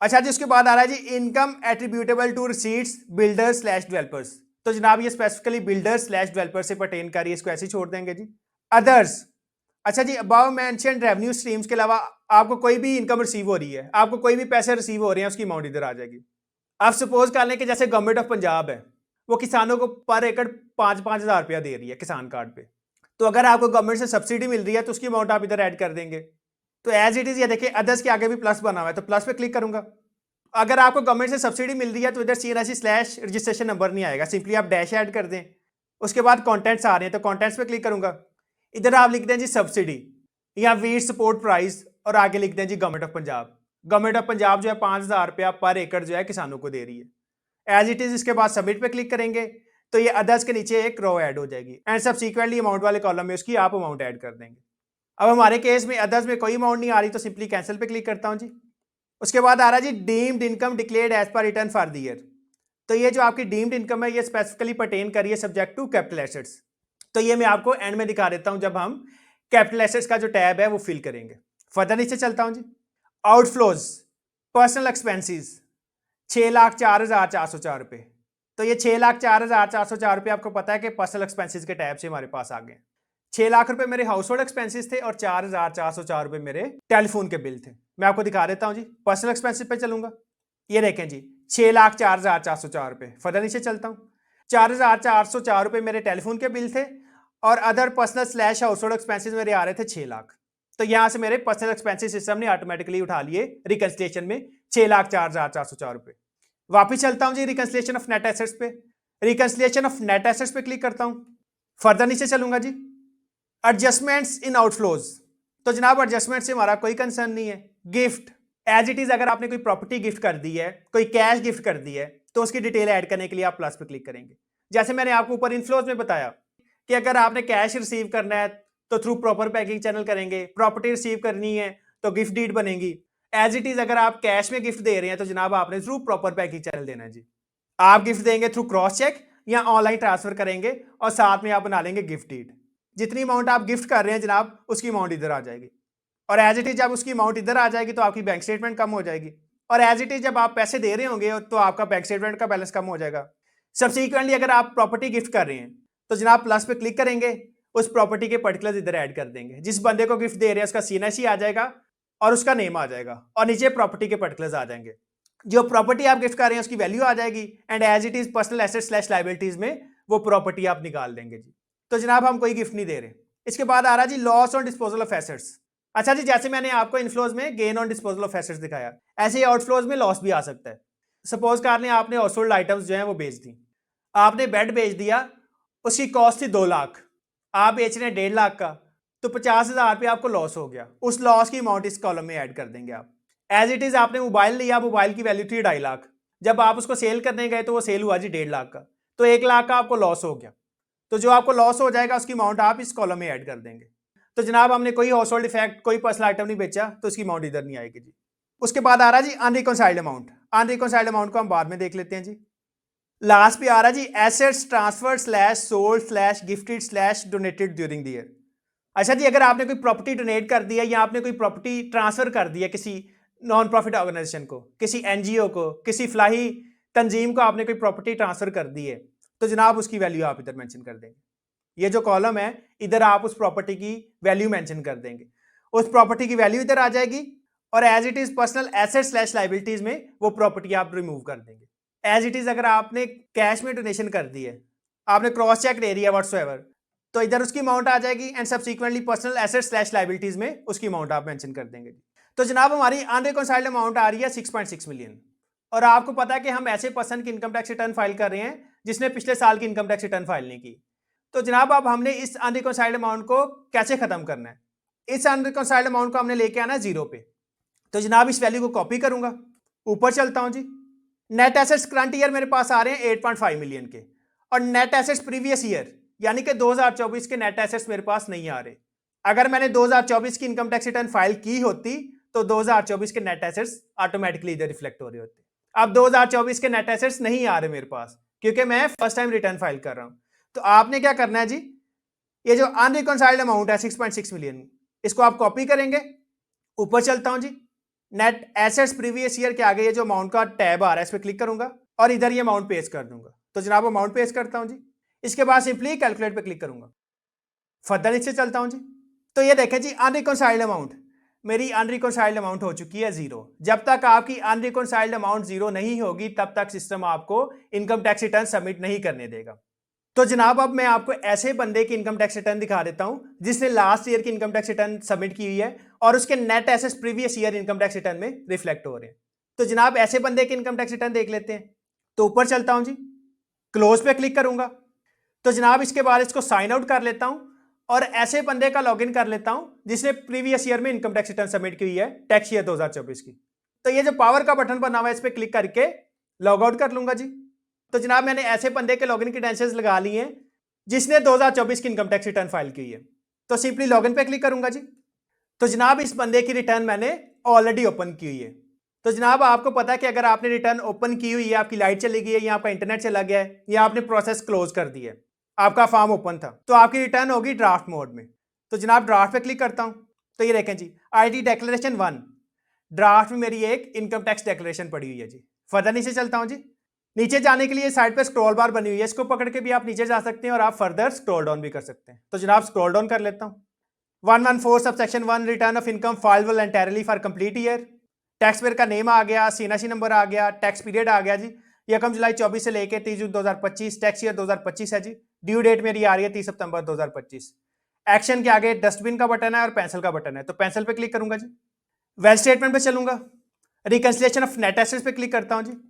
अच्छा जी, उसके बाद आ रहा है जी income attributable to receipts builders slash developers. तो जनाब ये स्पेसिफिकली बिल्डर्स स्लैश डेवलपर से पर्टेन कर रही है, इसको ऐसे ही छोड़ देंगे जी। अदर्स, अच्छा जी अबाव मेंशन्ड रेवेन्यू स्ट्रीम्स के अलावा आपको कोई भी इनकम रिसीव हो रही है, आपको कोई भी पैसे रिसीव हो रहे हैं, उसकी अमाउंट इधर आ जाएगी। आप सपोज कर लें कि जैसे गवर्नमेंट ऑफ पंजाब है, वो किसानों को पर एकड़ 5-5 हज़ार रुपया दे रही है किसान कार्ड पे, तो अगर आपको गवर्नमेंट से सब्सिडी मिल रही है तो उसकी अमाउंट आप इधर ऐड कर देंगे। तो एज इट इज ये देखिए अदर्स के आगे भी प्लस बना हुआ है, तो प्लस पे क्लिक करूंगा। अगर आपको गवर्नमेंट से सब्सिडी मिल रही है तो इधर CNIC/रजिस्ट्रेशन नंबर नहीं आएगा, सिंपली आप डैश ऐड कर दें। उसके बाद कॉन्टेंट्स आ रहे हैं तो कॉन्टेंट्स पे क्लिक करूंगा, इधर आप लिख दें जी सब्सिडी या वीट सपोर्ट प्राइस और आगे लिख दें जी government of Punjab. Government of Punjab जो है 5,000 रुपया पर एकड़ जो है किसानों को दे रही है, एज इट इज। इसके बाद सबमिट पे क्लिक करेंगे तो ये अदर्स के नीचे एक रो ऐड हो जाएगी एंड सब्सिक्वेंटली अमाउंट वाले कॉलम में उसकी आप अमाउंट ऐड कर देंगे। अब हमारे केस में अदर्स में कोई अमाउंट नहीं आ रही तो सिंपली कैंसिल पे क्लिक करता हूं जी। उसके बाद आ रहा है जी deemed income declared as per return for the year. तो ये जो आपकी डीम्ड इनकम है ये स्पेसिफिकली पर्टेन कर रही है सब्जेक्ट टू कैपिटल एसेट्स। तो ये मैं आपको एंड में दिखा देता हूं जब हम कैपिटल एसेट्स का जो टैब है वो फिल करेंगे। फर्दर नीचे चलता हूं जी। आउटफ्लोज, पर्सनल एक्सपेंसेस 6,04,404 रुपये। तो ये 6,04,404 रुपये आपको पता है कि पर्सनल एक्सपेंसेस के टैब से हमारे पास आ गए। 6 लाख रुपए मेरे हाउस होल्ड एक्सपेंसेस थे और 4,404 रुपये मेरे टेलीफोन के बिल थे। मैं आपको दिखा देता हूं जी, पर्सनल एक्सपेंसेस पे चलूंगा, ये देखें जी 6,04,404 रुपये। फर्दर नीचे चलता हूं, 4,404 रुपये मेरे टेलीफोन के बिल थे और other personal slash house hold expenses मेरे आ रहे थे 6 लाख। तो यहां से मेरे पर्सनल एक्सपेंसेस सिस्टम ने ऑटोमेटिकली उठा लिए रिकंसिलिएशन में 6,04,404 रुपये। वापिस चलता हूं जी रिकंसिलिएशन ऑफ नेट एसेट्स पे, रिकंसिलिएशन ऑफ नेट एसेट्स पे क्लिक करता हूं। फर्दर नीचे चलूंगा जी, एडजस्टमेंट्स इन आउटफ्लोज। तो जनाब एडजस्टमेंट से हमारा कोई कंसर्न नहीं है। गिफ्ट, एज इट इज अगर आपने कोई प्रॉपर्टी गिफ्ट कर दी है, कोई कैश गिफ्ट कर दी है, तो उसकी डिटेल ऐड करने के लिए आप प्लस पे क्लिक करेंगे। जैसे मैंने आपको ऊपर इनफ्लोज में बताया कि अगर आपने कैश रिसीव करना है तो थ्रू प्रॉपर पैकिंग चैनल करेंगे, प्रॉपर्टी रिसीव करनी है तो गिफ्ट डीड बनेगी। एज इट इज अगर आप कैश में गिफ्ट दे रहे हैं तो जनाब आपने थ्रू प्रॉपर पैकिंग चैनल देना है जी। आप गिफ्ट देंगे थ्रू क्रॉस चेक या ऑनलाइन ट्रांसफर करेंगे और साथ में आप बना लेंगे गिफ्ट डीड। जितनी अमाउंट आप गिफ्ट कर रहे हैं जनाब उसकी अमाउंट इधर आ जाएगी और एज इट इज जब उसकी अमाउंट इधर आ जाएगी तो आपकी बैंक स्टेटमेंट कम हो जाएगी। और एज इट इज जब आप पैसे दे रहे होंगे तो आपका बैंक स्टेटमेंट का बैलेंस कम हो जाएगा। सब्सिक्वेंटली अगर आप प्रॉपर्टी गिफ्ट कर रहे हैं तो जनाब प्लस पे क्लिक करेंगे, उस प्रॉपर्टी के पर्टिकुलर्स इधर ऐड कर देंगे। जिस बंदे को गिफ्ट दे रहे हैं उसका CNC आ जाएगा और उसका नेम आ जाएगा और नीचे प्रॉपर्टी के पर्टिकुलर्स आ जाएंगे। जो प्रॉपर्टी आप गिफ्ट कर रहे हैं उसकी वैल्यू आ जाएगी and as it is personal assets slash liabilities में वो प्रॉपर्टी आप निकाल देंगे जी। तो जनाब हम कोई गिफ्ट नहीं दे रहे। इसके बाद आ रहा जी loss on disposal of assets. अच्छा जी, जैसे मैंने आपको इनफ्लोज में gain on disposal of assets दिखाया, ऐसे ही आउटफ्लोज में लॉस भी आ सकता है। सपोज कर लें आपने हाउस होल्ड आइटम्स जो हैं वो बेच दी। आपने बेड बेच दिया, उसकी कॉस्ट थी 2 लाख, आप बेच रहे हैं 1.5 लाख का, तो 50,000 रुपये आपको लॉस हो गया। उस लॉस की अमाउंट इस कॉलम में ऐड कर देंगे आप। एज इट इज आपने मोबाइल लिया, मोबाइल की वैल्यू थी 2.5 लाख, जब आप उसको सेल करने गए तो वो सेल हुआ जी 1.5 लाख का, तो 1 लाख का आपको लॉस हो गया। तो जो आपको लॉस हो जाएगा उसकी अमाउंट आप इस कॉलम में ऐड कर देंगे। तो जनाब हमने कोई हाउस होल्ड इफेक्ट, कोई पर्सनल आइटम नहीं बेचा तो उसकी अमाउंट इधर नहीं आएगी जी। उसके बाद आ रहा जी अनरिकॉन्साइल्ड अमाउंट। अनरिकॉन्साइल्ड अमाउंट को हम बाद में देख लेते हैं जी। लास्ट पे आ रहा जी assets transfer slash sold slash gifted slash donated during the year. अच्छा जी, अगर आपने कोई प्रॉपर्टी डोनेट कर दिया या आपने कोई प्रॉपर्टी ट्रांसफर कर दिया किसी नॉन प्रॉफिट ऑर्गेनाइजेशन को, किसी NGO को, किसी फलाही तंजीम को आपने कोई प्रॉपर्टी ट्रांसफर कर दी है, तो जनाब उसकी वैल्यू आप इधर मेंशन कर देंगे। ये जो कॉलम है इधर आप उस प्रॉपर्टी की वैल्यू मेंशन कर देंगे, उस प्रॉपर्टी की वैल्यू इधर आ जाएगी और as it is personal asset slash liabilities में वो प्रॉपर्टी आप रिमूव कर देंगे। एज इट इज अगर आपने कैश में डोनेशन कर दी है, आपने क्रॉस चेक एरिया व्हाट्सएवर, तो इधर उसकी अमाउंट आ जाएगी and subsequently personal asset slash liabilities में उसकी अमाउंट आप मेंशन कर देंगे। तो जनाब हमारी अनरिकॉन्साइल्ड अमाउंट आ रही है 6.6 मिलियन। और आपको पता है कि हम ऐसे पर्सन की इनकम टैक्स रिटर्न फाइल कर रहे हैं जिसने पिछले साल की इनकम टैक्स रिटर्न फाइल नहीं की। तो जनाब अब हमने इस अनरिकॉन्साइल्ड अमाउंट को कैसे खत्म करना है? इस अनरिकॉन्साइल्ड अमाउंट को हमने लेके आना है 0 पे। तो जनाब इस वैल्यू को कॉपी करूंगा, ऊपर चलता हूं जी। नेट एसेट्स करंट ईयर मेरे पास आ रहे हैं 8.5 मिलियन के, और नेट एसेट्स प्रीवियस ईयर यानी कि 2024 के नेट एसेट्स मेरे पास नहीं आ रहे। अगर मैंने 2024 की इनकम टैक्स रिटर्न फाइल की होती तो 2024 के नेट एसेट्स ऑटोमेटिकली इधर रिफ्लेक्ट हो रहे होते। अब 2024 के नेट एसेट्स नहीं आ रहे मेरे पास क्योंकि मैं फर्स्ट टाइम रिटर्न फाइल कर रहा हूं। तो आपने क्या करना है जी, ये जो अनरिकॉन्साइल्ड अमाउंट है 6.6 मिलियन, इसको आप कॉपी करेंगे, ऊपर चलता हूं जी। नेट एसेट्स प्रीवियस ईयर के आगे ये जो अमाउंट का टैब आ रहा है इस पर क्लिक करूंगा और इधर ये अमाउंट पेस्ट कर दूंगा। तो जनाब अमाउंट पेस्ट करता हूं जी। इसके बाद सिंपली कैलकुलेट पे क्लिक करूंगा, फर्दर नीचे चलता हूं जी। तो ये देखें जी अनरिकॉन्साइल्ड अमाउंट, मेरी अनरिकॉन्साइल्ड अमाउंट हो चुकी है 0। जब तक आपकी अनरिकॉन्साइल्ड अमाउंट 0 नहीं होगी तब तक सिस्टम आपको इनकम टैक्स रिटर्न सबमिट नहीं करने देगा। तो जनाब अब मैं आपको ऐसे बंदे की इनकम टैक्स रिटर्न दिखा देता हूं जिसने लास्ट ईयर की इनकम टैक्स रिटर्न सबमिट की हुई है और उसके net assets previous year income tax return में रिफ्लेक्ट हो रहे हैं। तो जनाब ऐसे बंदे की इनकम टैक्स रिटर्न देख लेते हैं। तो ऊपर चलता हूं जी, क्लोज पे क्लिक करूंगा। तो जनाब इसके बाद इसको साइन आउट कर लेता हूं और ऐसे बंदे का लॉगिन कर लेता हूं जिसने प्रीवियस ईयर में इनकम टैक्स रिटर्न सबमिट की हुई है टैक्स ईयर 2024 की। तो ये जो पावर का बटन बना हुआ है इस पर क्लिक करके लॉग आउट कर लूंगा जी। तो जनाब मैंने ऐसे बंदे के लॉगिन क्रेडेंशियल्स लगा लिए हैं जिसने 2024 की इनकम टैक्स रिटर्न फाइल की है। तो सिंपली लॉगिन पे क्लिक करूंगा जी। तो जनाब इस बंदे की रिटर्न मैंने ऑलरेडी ओपन की हुई है। तो जनाब आपको पता है कि अगर आपने रिटर्न ओपन की हुई है, आपकी लाइट चली गई है या आपका इंटरनेट चला गया है या आपने प्रोसेस क्लोज कर दी है, आपका फॉर्म ओपन था, तो आपकी रिटर्न होगी ड्राफ्ट मोड में। तो जनाब ड्राफ्ट पे क्लिक करता हूं तो ये देखें जी IT डिक्लेरेशन 1 ड्राफ्ट में मेरी एक इनकम टैक्स डिक्लेरेशन पड़ी हुई है जी। फर्दर नीचे चलता हूं जी। नीचे जाने के लिए साइड पे स्क्रॉल बार बनी हुई है, इसको पकड़ के भी आप नीचे जा सकते हैं और आप फर्दर स्क्रॉल डाउन भी कर सकते हैं। तो जनाब स्क्रॉल डाउन कर लेता हूं। 114 subsection 1 return of income file voluntarily for complete year. Tax payer का नेम आ गया, CNC नंबर आ गया, टैक्स पीरियड आ गया जी 1 जुलाई 24 से लेके 30 जून 2025, टैक्स ईयर 2025 है जी। ड्यू डेट मेरी आ रही है 30 सितंबर 2025। एक्शन के आगे डस्टबिन का बटन है और पेंसिल का बटन है, तो पेंसिल पे क्लिक करूंगा जी। वेल स्टेटमेंट पे चलूंगा, रिकंसिलिएशन ऑफ नेट एसेट्स पे क्लिक करता हूं जी।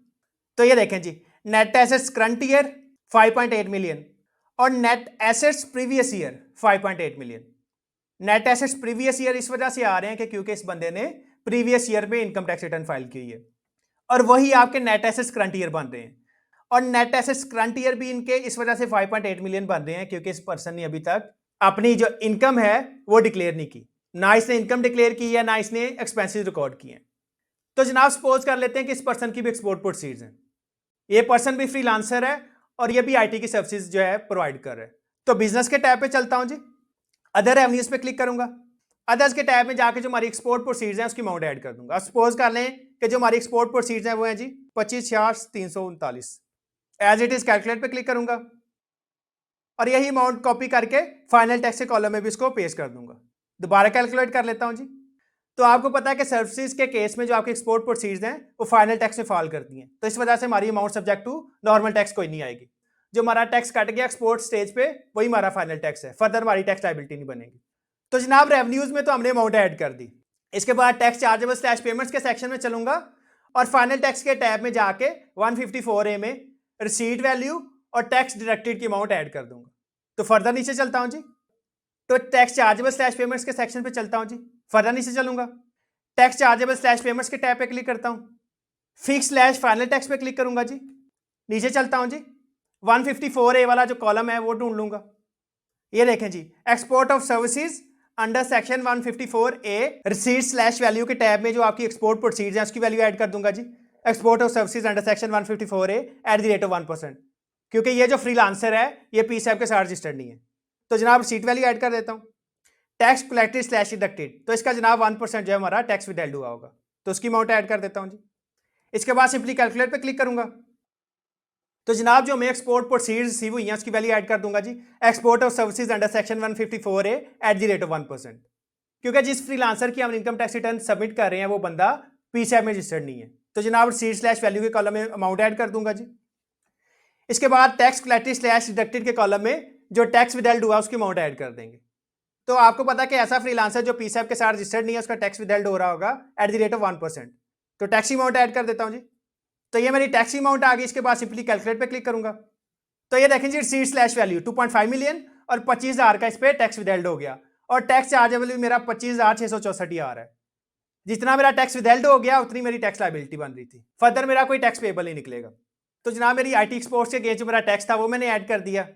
तो ये देखें जी net assets current year 5.8 million और net assets previous year 5.8 million. Net assets previous year इस वजह से आ रहे हैं कि क्योंकि इस बंदे ने प्रीवियस ईयर में इनकम टैक्स रिटर्न फाइल की हुई है और वही आपके नेट एसेट्स करंट ईयर बन रहे हैं। और नेट एसेट्स करंट ईयर भी इनके इस वजह से 5.8 मिलियन बन रहे हैं क्योंकि इस पर्सन ने अभी तक अपनी जो इनकम है वो डिक्लेयर नहीं की, ना इसने इनकम डिक्लेयर की है ना इसने एक्सपेंसेस रिकॉर्ड किए हैं। तो जनाब सपोज कर लेते हैं कि इस पर्सन की भी एक्सपोर्ट प्रोसीड्स हैं, ये पर्सन भी फ्रीलांसर है और ये भी IT की सर्विसेज जो है प्रोवाइड कर रहा है। तो बिजनेस के टैब पे चलता हूं जी, अदर रेवेन्यूज पे क्लिक करूंगा। अदर्स के टैब में जाके जो हमारी एक्सपोर्ट प्रोसीड्स हैं उसकी अमाउंट ऐड कर दूंगा। सपोज कर लें कि जो हमारी एक्सपोर्ट प्रोसीड्स हैं वो हैं जी 25,339। एज इट इज कैलकुलेट पे क्लिक करूंगा और यही अमाउंट कॉपी करके फाइनल टैक्स के कॉलम में भी इसको पेस्ट कर दूंगा। दोबारा कैलकुलेट कर लेता हूं जी। तो आपको पता है कि सर्विसेज के केस में जो आपके एक्सपोर्ट प्रोसीड्स हैं वो फाइनल टैक्स में फॉल करती हैं, तो इस वजह से हमारी amount subject to normal tax कोई नहीं आएगी। जो हमारा टैक्स कट गया एक्सपोर्ट स्टेज पे वही हमारा फाइनल टैक्स है, फर्दर हमारी टैक्स लायबिलिटी नहीं बनेगी। तो जनाब रेवेन्यूज में तो हमने अमाउंट ऐड कर दी। इसके बाद टैक्स चार्जेबल स्लैश पेमेंट्स के सेक्शन में चलूंगा और फाइनल टैक्स के टैब में जाके 154A में रिसीट वैल्यू और टैक्स डिडक्टेड की अमाउंट ऐड कर दूंगा। तो फर्दर नीचे चलता हूं जी, तो टैक्स चार्जेबल स्लैश पेमेंट्स के सेक्शन पे चलता हूं जी। फर्दर नीचे चलूंगा, टैक्स चार्जेबल स्लैश पेमेंट्स के टैब पे क्लिक करता हूं, फिक्स स्लैश फाइनल टैक्स पे क्लिक करूंगा जी। नीचे चलता हूं जी, 154A वाला जो कॉलम है वो ढूंढ लूंगा। ये देखें जी, export of services under section 154A receipt slash value के टैब में जो आपकी एक्सपोर्ट प्रोसीड्स हैं उसकी वैल्यू ऐड कर दूंगा जी। Export of services under section 154A at the rate of 1%, क्योंकि ये जो फ्रीलांसर है ये पीसैब के साथ रजिस्टर्ड नहीं है। तो जनाब रिसीट वैल्यू ऐड कर देता हूँ। टैक्स कलेक्टेड स्लैश डिडक्टेड, तो इसका जनाब 1% जो है हमारा टैक्स विदहेल्ड हुआ होगा, तो उसकी अमाउंट ऐड कर देता हूँ जी। इसके बाद सिंपली कैलकुलेट पे क्लिक करूंगा, तो जनाब जो हमें एक्सपोर्ट प्रोसीड्स रिसीव हुई हैं उसकी वैल्यू ऐड कर दूंगा जी। Export of services under section 154A at the rate of 1%, क्योंकि जिस फ्रीलांसर की हम इनकम टैक्स रिटर्न सबमिट कर रहे हैं वो बंदा पीसैब में रजिस्टर्ड नहीं है। तो जनाब रिसीट स्लैश वैल्यू के कॉलम में अमाउंट ऐड कर दूंगा जी। इसके बाद टैक्स कलेक्टेड स्लैश डिडक्टेड के कॉलम में जो टैक्स विदहेल्ड हुआ उसकी अमाउंट ऐड कर देंगे। तो आपको पता है कि ऐसा फ्रीलांसर जो पीसैब के साथ रजिस्टर्ड नहीं है उसका टैक्स विदहेल्ड हो रहा होगा एट द रेट ऑफ 1%, तो टैक्स अमाउंट ऐड कर देता हूं जी। तो ये मेरी टैक्स अमाउंट आ गई। इसके बाद सिंपली कैलकुलेट पे क्लिक करूंगा, तो ये देखें जी रिसीट स्लैश वैल्यू 2.5 मिलियन और 25,000 का इस पर टैक्स विदहेल्ड हो गया और टैक्स चार्जेबल भी मेरा 25,664 ही आ रहा है। जितना मेरा टैक्स विदहेल्ड हो गया उतनी मेरी टैक्स लायबिलिटी बन रही थी, फर्दर मेरा कोई टैक्स पेबल नहीं निकलेगा। तो जनाब मेरी IT एक्सपोर्ट्स के अगेंस्ट जो मेरा टैक्स था वो मैंने ऐड कर दिया।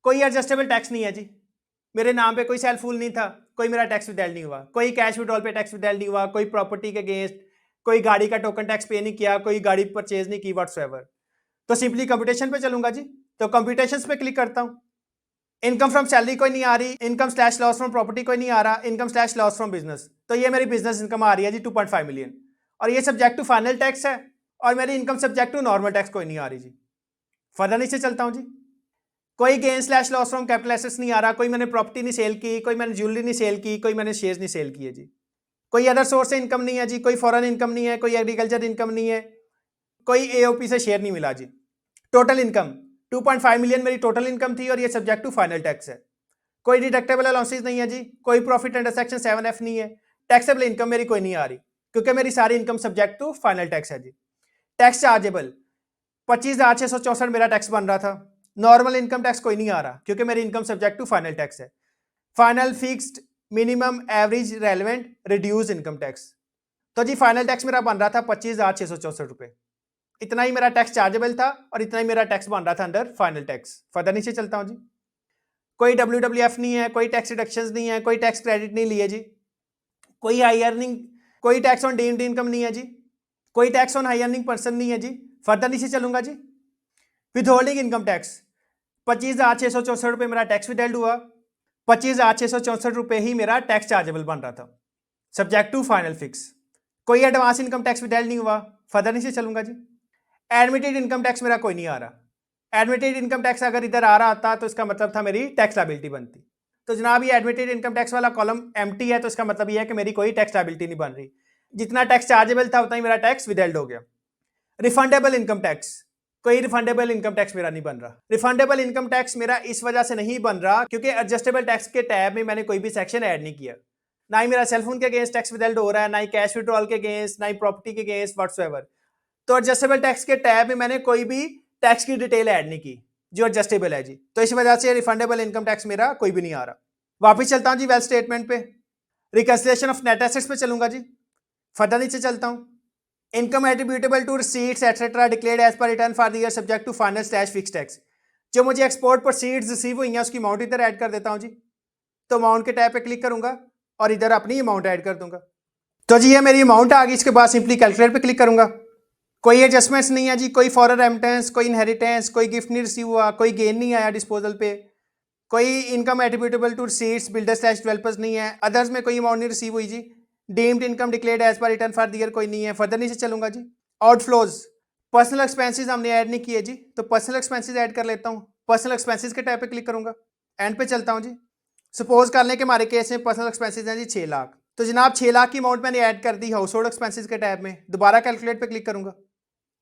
कोई एडजस्टेबल टैक्स नहीं है जी, मेरे नाम पे कोई सेल फूल नहीं था, कोई मेरा टैक्स विदहेल्ड नहीं हुआ, कोई कैश विड्रॉल पे टैक्स विदहेल्ड नहीं हुआ, कोई प्रॉपर्टी के अगेंस्ट कोई गाड़ी का टोकन टैक्स पे नहीं किया, कोई गाड़ी परचेज नहीं की व्हाट्सएवर। तो सिंपली कंप्यूटेशन पे चलूंगा जी, तो कंप्यूटेशन पे क्लिक करता हूँ। इनकम फ्रॉम सैलरी कोई नहीं आ रही, income slash loss from property कोई नहीं आ रहा, income slash loss from business, तो ये मेरी बिजनेस इनकम आ रही है जी 2.5 मिलियन और ये सब्जेक्ट टू फाइनल टैक्स है और मेरी income subject to normal tax कोई नहीं आ रही जी। फर्दर नीचे चलता हूँ जी, कोई gain slash loss from capital assets नहीं आ रहा, कोई मैंने प्रॉपर्टी नहीं सेल की, कोई मैंने ज्वेलरी नहीं सेल की, कोई मैंने शेयर्स नहीं सेल किए जी। कोई अदर सोर्स से इनकम नहीं है जी, कोई फॉरेन इनकम नहीं है, कोई एग्रीकल्चर इनकम नहीं है, कोई AOP से शेयर नहीं मिला जी। टोटल इनकम 2.5 मिलियन मेरी टोटल इनकम थी और ये सब्जेक्ट टू फाइनल टैक्स है। कोई डिडक्टेबल अलाउंसेस नहीं है जी, कोई प्रॉफिट अंडर सेक्शन 7F नहीं है, टैक्सेबल इनकम मेरी कोई नहीं आ रही क्योंकि मेरी सारी income subject to final tax है जी। टैक्स चार्जेबल 25,664 मेरा टैक्स बन रहा था। नॉर्मल इनकम टैक्स कोई नहीं आ रहा क्योंकि मेरी income subject to final tax है। Final fixed minimum average relevant reduce income tax, तो जी फाइनल टैक्स मेरा बन रहा था 25,664 रुपये। इतना ही मेरा टैक्स चार्जेबल था और इतना ही मेरा टैक्स बन रहा था अंडर फाइनल टैक्स। फर्दर नीचे चलता हूँ जी, कोई WWF नहीं है, कोई टैक्स रिडक्शंस नहीं है, कोई टैक्स क्रेडिट नहीं लिए जी, कोई हाई अर्निंग, कोई टैक्स ऑन डीम्ड इनकम नहीं है जी, कोई tax on high earning person नहीं है जी। फर्दर नीचे चलूंगा जी, विद होल्डिंग इनकम टैक्स 25,664 रुपये मेरा टैक्स विदहेल्ड हुआ, 25,664 रुपये ही मेरा टैक्स चार्जेबल बन रहा था सब्जेक्ट टू फाइनल फिक्स। कोई एडवांस इनकम टैक्स विदहेल्ड नहीं हुआ। फर्दर नीचे चलूंगा जी, एडमिटेड इनकम टैक्स मेरा कोई नहीं आ रहा। एडमिटेड इनकम टैक्स अगर इधर आ रहा होता तो इसका मतलब था मेरी टैक्स लायबिलिटी बनती। तो जनाब ये एडमिटेड इनकम टैक्स वाला कॉलम एम्प्टी है, तो इसका मतलब ये है कि मेरी कोई टैक्स लायबिलिटी नहीं बन रही। जितना टैक्स चार्जेबल था उतना ही मेरा टैक्स विदहेल्ड हो गया। रिफंडेबल इनकम टैक्स, कोई रिफंडेबल इनकम टैक्स मेरा नहीं बन रहा। रिफंडेबल इनकम टैक्स मेरा इस वजह से नहीं बन रहा क्योंकि एडजस्टेबल टैक्स के टैब में मैंने कोई भी सेक्शन ऐड नहीं किया। ना ही मेरा सेलफोन के अगेंस्ट टैक्स विदहेल्ड हो रहा है, ना ही कैश विड्रॉल के अगेंस्ट, ना ही प्रॉपर्टी के अगेंस्ट व्हाट्सएवर। तो एडजस्टेबल टैक्स के टैब में मैंने कोई भी टैक्स की डिटेल ऐड नहीं की जो एडजस्टेबल है जी, तो इस वजह से रिफंडेबल इनकम टैक्स मेरा कोई भी नहीं आ रहा। वापिस चलता हूँ जी वेल्थ स्टेटमेंट पे, रिकंसिलिएशन ऑफ नेट एसेट्स पे चलूंगा जी। फर्दर नीचे चलता हूँ, income attributable to receipts etcetera declared as per return for the year subject to final slash fix tax, जो मुझे एक्सपोर्ट प्रोसीड्स रिसीव हुई हैं उसकी अमाउंट इधर ऐड कर देता हूँ जी। तो अमाउंट के टैब पे क्लिक करूंगा और इधर अपनी अमाउंट ऐड कर दूंगा। तो जी ये मेरी अमाउंट आ गई। इसके बाद सिंपली कैलकुलेट पे क्लिक करूंगा, कोई एडजस्टमेंट्स नहीं है जी, कोई फॉरेन रेमिटेंस, कोई इनहेरिटेंस, कोई गिफ्ट नहीं रिसीव हुआ, कोई गेन नहीं आया डिस्पोजल पे, कोई income attributable to receipts builder slash developers नहीं है। अदर्स में कोई अमाउंट नहीं रिसीव हुई जी। Deemed income declared as per return for the year कोई नहीं है। फर्दर नीचे चलूंगा जी। आउटफ्लोज, पर्सनल एक्सपेंसेस हमने ऐड नहीं किए जी, तो पर्सनल एक्सपेंसेस ऐड कर लेता हूँ। पर्सनल एक्सपेंसेस के टैब पे क्लिक करूंगा, एंड पे चलता हूँ जी। सपोज कर लें कि हमारे केस में पर्सनल एक्सपेंसेस हैं जी 6 लाख, तो जनाब 6 लाख की अमाउंट मैंने ऐड कर दी हाउस होल्ड एक्सपेंसेस के टैब में। दोबारा कैलकुलेट पे क्लिक करूंगा,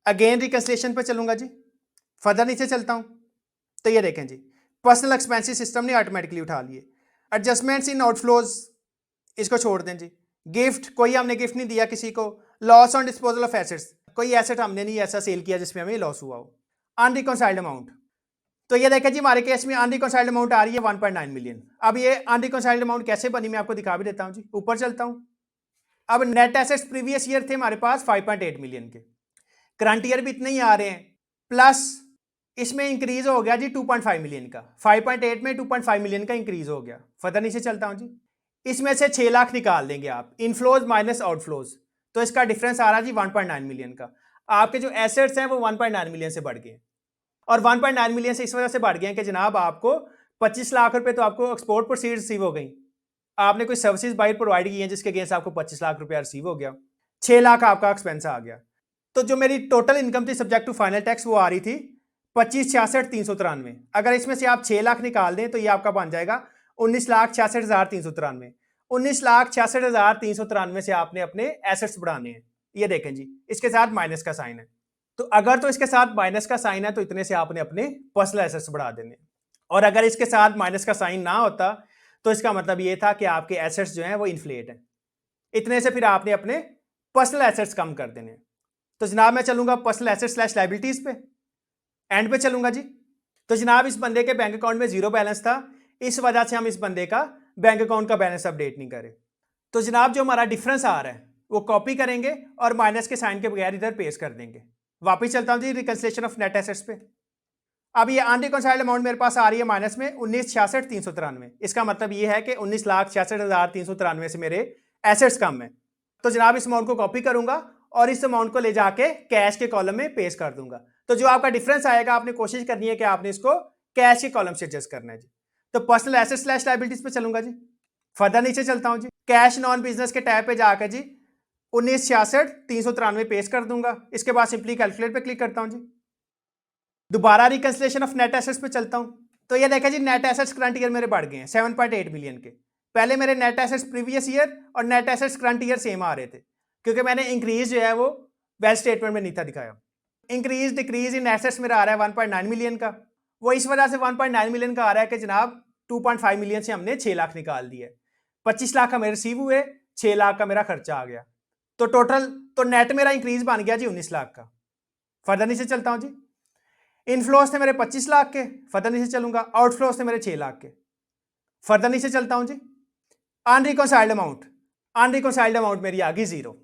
अगेन रिकंसिलिएशन पे चलूंगा जी। फर्दर नीचे चलता हूँ, तो ये देखें जी पर्सनल एक्सपेंसेस सिस्टम ने ऑटोमेटिकली उठा लिए। एडजस्टमेंट्स इन आउटफ्लोज इसको छोड़ दें जी। गिफ्ट, कोई हमने गिफ्ट नहीं दिया किसी को। Loss on disposal of assets, कोई एसेट हमने नहीं ऐसा सेल किया जिसमें हमें लॉस हुआ हो। अनरिकॉन्साइल्ड अमाउंट, तो ये देखें जी हमारे केस में अनरिकॉन्साइल्ड अमाउंट आ रही है 1.9 मिलियन। अब ये अनरिकॉन्साइल्ड अमाउंट कैसे बनी मैं आपको दिखा भी देता हूँ जी। ऊपर चलता हूँ, अब नेट एसेट्स प्रीवियस ईयर थे हमारे पास 5.8 मिलियन के, करंट ईयर भी इतने ही आ रहे हैं, प्लस इसमें इंक्रीज हो गया जी 2.5 मिलियन का। 5.8 में 2.5 मिलियन का इंक्रीज हो गया। फर्दर नीचे चलता हूं जी। इसमें से 6 लाख निकाल देंगे आप, इनफ्लोज माइनस आउटफ्लोज, तो इसका डिफरेंस आ रहा जी 1.9 मिलियन का। आपके जो एसेट्स हैं वो 1.9 मिलियन से बढ़ गए, और 1.9 मिलियन से इस वजह से बढ़ गए कि जनाब आपको 25 लाख रुपए तो आपको एक्सपोर्ट प्रोसीड रिसीव हो गई, आपने कोई सर्विसेज बाइट प्रोवाइड की हैं जिसके अगेंस्ट आपको 25 लाख रुपया रिसीव हो गया, 6 लाख आपका एक्सपेंस आ गया। तो जो मेरी टोटल इनकम थी सब्जेक्ट टू फाइनल टैक्स वो आ रही थी 25,66,393। अगर इसमें से आप 6 लाख निकाल दें तो ये आपका बन जाएगा 19,66,393। 19,66,393 से आपने अपने एसेट्स बढ़ाने हैं। ये देखें जी इसके साथ माइनस का साइन है, तो अगर तो इसके साथ माइनस का साइन है तो इतने से आपने अपने पर्सनल एसेट्स बढ़ा देने, और अगर इसके साथ माइनस का साइन ना होता तो इसका मतलब ये था कि आपके एसेट्स जो हैं वो इन्फ्लेट हैं। इतने से फिर आपने अपने पर्सनल एसेट्स कम कर देने। तो जनाब मैं चलूंगा पर्सनल एसेट्स स्लैश लायबिलिटीज पे, एंड पे चलूंगा जी। तो जनाब इस बंदे के बैंक अकाउंट में जीरो बैलेंस था, इस वजह से हम इस बंदे का बैंक अकाउंट का बैलेंस अपडेट नहीं करें। तो जनाब जो हमारा डिफरेंस आ रहा है वो कॉपी करेंगे और माइनस के साइन के बगैर इधर पेस्ट कर देंगे। वापिस चलता हूं जी रिकंसिलिएशन ऑफ नेट एसेट्स पे। अब ये अनरिकॉन्साइल्ड अमाउंट मेरे पास आ रही है माइनस में 19,66,393। इसका मतलब ये है कि 19,66,393 से मेरे एसेट्स कम है। तो जनाब इस अमाउंट को कॉपी करूंगा और इस अमाउंट को ले जाके कैश के कॉलम में पेस्ट कर दूंगा। तो जो आपका डिफरेंस आएगा आपने कोशिश करनी है कि आपने इसको कैश के कॉलम से एडजस्ट करना है जी। तो पर्सनल एसेट्स स्लैश लायबिलिटीज पे चलूंगा जी। फर्दर नीचे चलता हूं जी, कैश नॉन बिजनेस के टैब पे जाकर जी 19,66,393 पेस्ट कर दूंगा। इसके बाद सिंपली कैलकुलेट पे क्लिक करता हूं जी। दोबारा रिकंसिलिएशन ऑफ नेट एसेट्स पे चलता हूं, तो ये देखा जी नेट एसेट्स करंट ईयर मेरे बढ़ गए हैं 7.8 मिलियन के। पहले मेरे नेट एसेट्स प्रीवियस ईयर और net assets current year same आ रहे थे, क्योंकि मैंने इंक्रीज जो है वो वेल स्टेटमेंट में नहीं था दिखाया। इंक्रीज डिक्रीज इन एसेट्स मेरा आ रहा है 1.9 मिलियन का, वो इस वजह से 1.9 मिलियन का आ रहा है कि जनाब 2.5 मिलियन से हमने 6 लाख निकाल दिए, 25 लाख हमें रिसीव हुए, 6 लाख का मेरा खर्चा आ गया, तो टोटल तो नेट मेरा इंक्रीज बन गया जी 19 लाख का। फर्दर नीचे चलता हूं जी, इनफ्लोस थे मेरे 25 लाख के, फर्दर नीचे चलूंगा, आउटफ्लोस थे मेरे 6 लाख के। फर्दर नीचे चलता हूं जी, अनरिकॉन्साइल्ड अमाउंट, अनरिकॉन्साइल्ड अमाउंट मेरी आ गई 0।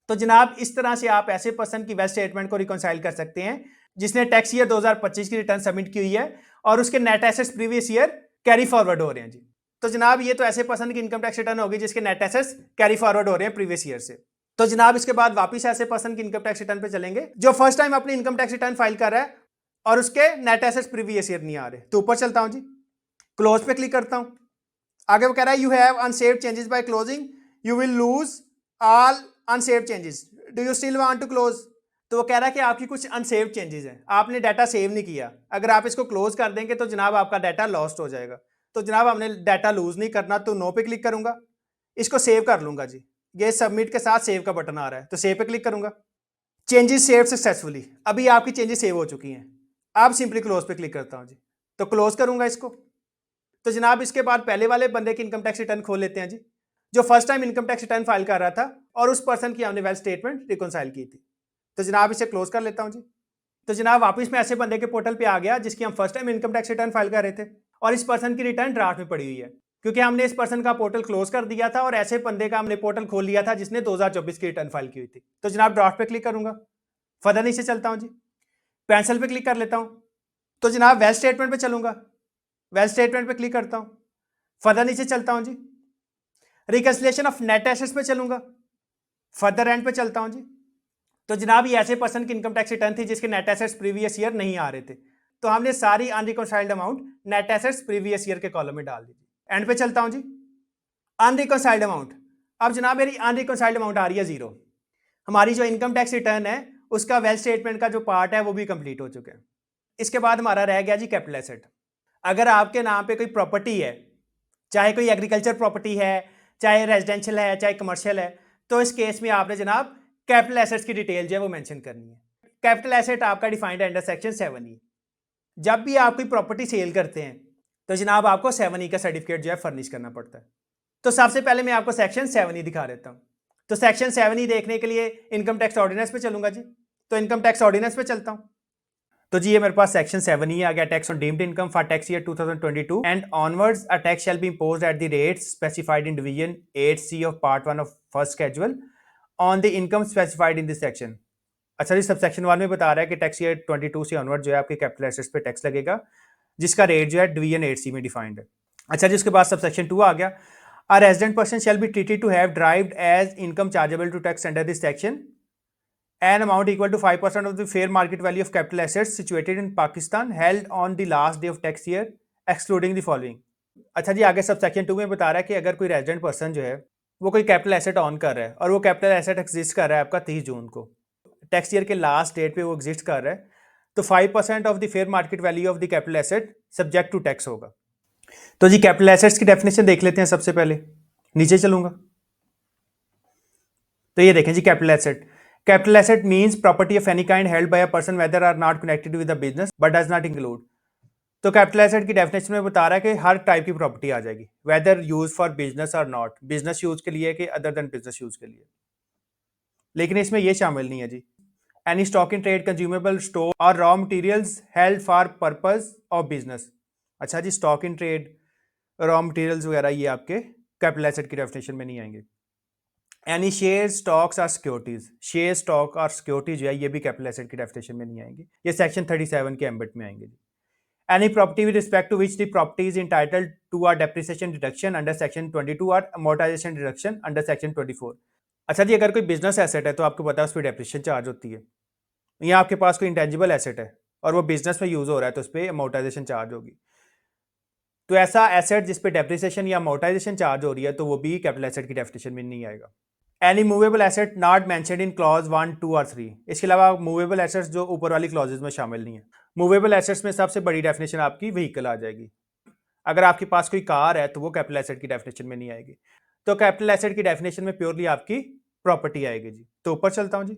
तो जनाब इस तरह से आप ऐसे पर्सन की वेल स्टेटमेंट को रिकॉन्साइल कर सकते हैं जिसने टैक्स ईयर 2025 की रिटर्न सबमिट की हुई है और उसके net assets previous year carry forward हो रहे हैं जी। तो जनाब ये तो ऐसे पर्सन की इनकम टैक्स रिटर्न होगी जिसके नेट एसेट्स कैरी फॉरवर्ड हो रहे हैं प्रीवियस ईयर से। तो जनाब इसके बाद वापिस ऐसे पर्सन की इनकम टैक्स रिटर्न पे चलेंगे जो फर्स्ट टाइम अपनी इनकम टैक्स रिटर्न फाइल कर रहा है और उसके नेट एसेट्स प्रीवियस ईयर नहीं आ रहे। तो ऊपर चलता हूं जी, क्लोज पे क्लिक करता हूं। आगे वो कह रहा है you have unsaved changes by closing, you will lose all unsaved changes, do you still want to close. तो वो कह रहा है कि आपकी कुछ अनसेव्ड चेंजेस हैं, आपने डाटा सेव नहीं किया, अगर आप इसको क्लोज कर देंगे तो जनाब आपका डाटा लॉस्ट हो जाएगा। तो जनाब हमने डाटा लूज नहीं करना, तो नो पे क्लिक करूंगा, इसको सेव कर लूंगा जी। ये सबमिट के साथ सेव का बटन आ रहा है, तो सेव पे क्लिक करूंगा। चेंजेस सेव सक्सेसफुली, अभी आपकी चेंजेस सेव हो चुकी हैं। अब सिंपली क्लोज पे क्लिक करता हूं जी, तो क्लोज करूंगा इसको। तो जनाब इसके बाद पहले वाले बंदे की इनकम टैक्स रिटर्न खोल लेते हैं जी, जो first time income tax return file कर रहा था और उस पर्सन की हमने वेल स्टेटमेंट रिकॉन्साइल की थी। तो जनाब इसे क्लोज कर लेता हूं जी। तो जनाब वापस मैं ऐसे बंदे के पोर्टल पे आ गया जिसकी हम first time income tax return file कर रहे थे और इस पर्सन की रिटर्न ड्राफ्ट में पड़ी हुई है, क्योंकि हमने इस पर्सन का पोर्टल क्लोज कर दिया था और ऐसे बंदे का हमने पोर्टल खोल लिया था जिसने 2024 की रिटर्न फाइल की हुई थी। तो जनाब ड्राफ्ट पे क्लिक करूंगा, फर्दर नीचे चलता हूं जी, पेंसिल पे क्लिक कर लेता हूं। तो जनाब वेल स्टेटमेंट पे चलूंगा, वेल स्टेटमेंट पे क्लिक करता हूं, फर्दर नीचे चलता हूं जी, रिकंसिलिएशन ऑफ नेट एसेट्स पे चलूंगा, फर्दर एंड पे चलता हूं जी। तो जनाब ये ऐसे पर्सन की इनकम टैक्स रिटर्न थी जिसके नेट एसेट्स प्रीवियस ईयर नहीं आ रहे थे। तो हमने सारी unreconciled amount net assets previous year के कॉलम में डाल दी। एंड पे चलता हूं जी, अनरिकॉन्साइल्ड अमाउंट। अब जनाब मेरी अनरिकॉन्साइल्ड अमाउंट आ रही है 0। हमारी जो इनकम टैक्स रिटर्न है उसका वेल्थ स्टेटमेंट का जो पार्ट है वो भी कंप्लीट हो चुका है। इसके बाद हमारा रह गया जी कैपिटल एसेट। अगर आपके नाम पे कोई प्रॉपर्टी है, चाहे कोई एग्रीकल्चर प्रॉपर्टी है, चाहे रेजिडेंशियल है, चाहे कमर्शियल है, तो इस केस में आपने जनाब कैपिटल एसेट्स की डिटेल जो है वो मेंशन करनी है। कैपिटल एसेट आपका डिफाइंड है अंडर सेक्शन 7E। जब भी आप कोई प्रॉपर्टी सेल करते हैं तो जनाब आपको 7E का सर्टिफिकेट जो है फर्निश करना पड़ता है। तो सबसे पहले मैं आपको सेक्शन 7E दिखा देता हूं। तो सेक्शन 7E देखने के लिए इनकम टैक्स ऑर्डिनेंस पे चलूंगा जी। तो इनकम टैक्स ऑर्डिनेंस पे चलता हूं। तो जी ये मेरे पास सेक्शन 7E आ गया, tax on deemed income for tax year 2022 and onwards a tax shall be imposed at the rates specified in division 8C of part 1 of first schedule on the income specified in this section. अच्छा जी, सब सेक्शन 1 में बता रहा है कि टैक्स ईयर 22 से ऑनवर्ड जो है आपके कैपिटल एसेट्स पे टैक्स लगेगा, जिसका रेट जो है डिवीजन 8C में डिफाइंड है। अच्छा जी, उसके बाद सब सेक्शन 2 आ गया, a resident person shall be treated to have derived as income chargeable to tax under this section an amount equal to 5% of the fair market value of capital assets situated in Pakistan held on the last day of tax year excluding the following। अच्छा जी, आगे सब सेक्शन 2 में बता रहा है कि अगर कोई रेजिडेंट पर्सन जो है वो कोई कैपिटल एसेट ऑन कर रहा है और वो कैपिटल एसेट एग्जिस्ट कर रहा है आपका 30 जून को, टैक्स ईयर के लास्ट डेट पे वो एग्जिस्ट कर रहा है, तो 5% of the fair market value of the capital asset subject to tax होगा। तो जी कैपिटल एसेट्स की डेफिनेशन देख लेते हैं। सबसे पहले नीचे चलूंगा तो ये देखें जी, capital asset. Capital asset means property of any kind held by a person whether are not connected with the business but does not include। तो कैपिटल एसेट की डेफिनेशन में बता रहा है कि हर टाइप की प्रॉपर्टी आ जाएगी, वेदर यूज फॉर बिजनेस और नॉट, बिजनेस यूज के लिए कि अदर देन बिजनेस यूज के लिए। लेकिन इसमें यह शामिल नहीं है जी, any stock in trade, consumable store और raw materials held for purpose of business. अच्छा जी, stock in trade, raw materials वगैरह ये आपके कैपिटल एसेट की डेफिनेशन में नहीं आएंगे। एनी शेयर, स्टॉक्स और सिक्योरिटीज, शेयर, स्टॉक और सिक्योरिटी जो है ये भी कैपिटल एसेट की डेफिनेशन में नहीं आएंगे, ये सेक्शन 37 के एम्बिट में आएंगे। Any property with respect to which the property is entitled to a depreciation deduction under section 22 और अमोर्टाइजेशन डिडक्शन अंडर सेक्शन 24। अच्छा जी, अगर कोई बिजनेस एसेट है तो आपको पता है उस पर डेप्रिसिएशन चार्ज होती है, या आपके पास कोई इंटेंजिबल एसेट है और वो बिजनेस में यूज हो रहा है तो उस पर अमोर्टाइजेशन चार्ज होगी। तो ऐसा एसेट जिस पे डेप्रिसिएशन या अमोर्टाइजेशन चार्ज हो रही है तो वो भी कैपिटल एसेट की डेफिनेशन में नहीं आएगा। Any movable asset not mentioned in clause 1, 2 और 3। इसके अलावा मूवेबल एसेट्स जो ऊपर वाली क्लॉजेज में शामिल नहीं है। मूवेबल एसेट्स में सबसे बड़ी डेफिनेशन आपकी व्हीकल आ जाएगी। अगर आपके पास कोई कार है तो वो कैपिटल एसेट की डेफिनेशन में नहीं आएगी। तो कैपिटल एसेट की डेफिनेशन में प्योरली आपकी प्रॉपर्टी आएगी जी। तो ऊपर चलता हूं जी।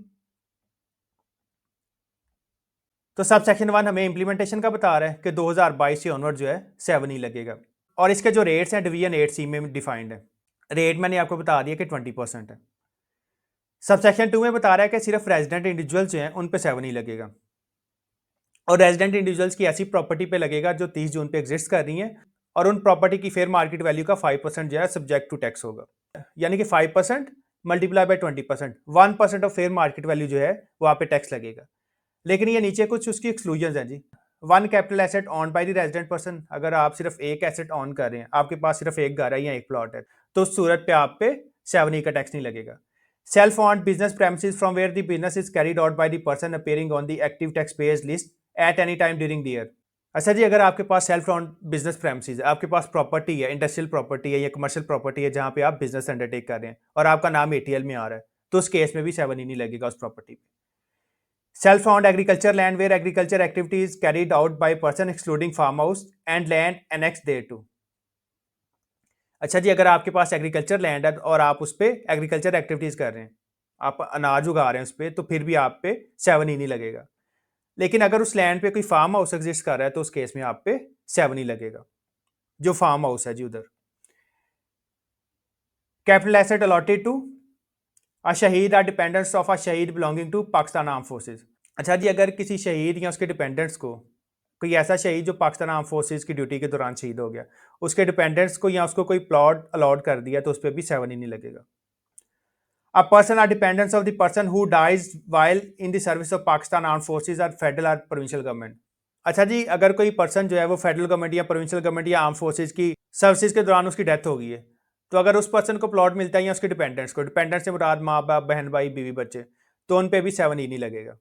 तो सब सेक्शन 1 हमें इंप्लीमेंटेशन का बता रहा है कि 2022 से ऑनवर्ड जो है 7E लगेगा, और इसके जो रेट्स हैं डिवीजन 8C में डिफाइंड है। रेट मैंने आपको बता दिया कि 20% है। सब सेक्शन 2 में बता रहा है कि सिर्फ रेजिडेंट इंडिविजुअल्स जो हैं उन पे 7E लगेगा, और रेजिडेंट इंडिविजुअल्स की ऐसी प्रॉपर्टी पे लगेगा जो 30 जून पे एग्जिस्ट कर रही हैं, और उन प्रॉपर्टी की फेयर मार्केट वैल्यू का 5% जो है सब्जेक्ट टू टैक्स होगा। यानी कि 5% multiply by 20%, 1% of fair market value जो है वहाँ पे टैक्स लगेगा। लेकिन ये नीचे कुछ उसकी एक्सक्लूजन है जी। 1 capital asset on by the resident person, अगर आप सिर्फ एक एसेट ऑन कर रहे हैं, आपके पास सिर्फ एक घर है या एक प्लॉट है, तो उस सूरत पे आप पे 7E का टैक्स नहीं लगेगा। Self owned business premises from where the business is carried out by the person appearing on the active taxpayers list at any time during the year। अच्छा जी, अगर आपके पास सेल्फ ओन्ड बिजनेस प्रेमिसेस है, आपके पास प्रॉपर्टी है, इंडस्ट्रियल प्रॉपर्टी है या कमर्शियल प्रॉपर्टी है जहां पे आप बिजनेस अंडरटेक कर रहे हैं और आपका नाम ATL में आ रहा है, तो उस केस में भी 7E नहीं लगेगा उस प्रॉपर्टी पे। Self owned agriculture land where agriculture activities carried out by person excluding farm house and land annex thereto. अच्छा जी, अगर आपके पास एग्रीकल्चर लैंड है और आप उस पर एग्रीकल्चर एक्टिविटीज कर रहे हैं, आप अनाज उगा रहे हैं उस पर, तो फिर भी आप पे 7E नहीं लगेगा। लेकिन अगर उस लैंड पे कोई फार्म हाउस एग्जिस्ट कर रहा है तो उस केस में आप पे 7E लगेगा, जो फार्म हाउस है जी उधर। Capital asset allotted to a शहीद आर डिपेंडेंट्स ऑफ अ शहीद belonging to Pakistan arm forces. अच्छा जी, अगर किसी शहीद या उसके डिपेंडेंट्स को, कोई ऐसा शहीद जो पाकिस्तान आर्म फोर्सेज की ड्यूटी के दौरान शहीद हो गया, उसके डिपेंडेंट्स को या उसको कोई प्लॉट अलॉट कर दिया तो उस पर भी 7E नहीं लगेगा। A person or dependents of the person who dies while in the service of Pakistan Armed Forces or federal or provincial government। अच्छा जी, अगर कोई पर्सन जो है वो फेडरल गवर्नमेंट या प्रोविंशियल गवर्नमेंट या आर्म फोर्सेज की सर्विसेज के दौरान उसकी डेथ हो गई है, तो अगर उस पर्सन को प्लॉट मिलता है या उसके डिपेंडेंट्स को, डिपेंडेंट्स से मुराद माँ बाप, बहन भाई, बीवी, बच्चे, तो उन पे भी 7E नहीं लगेगा।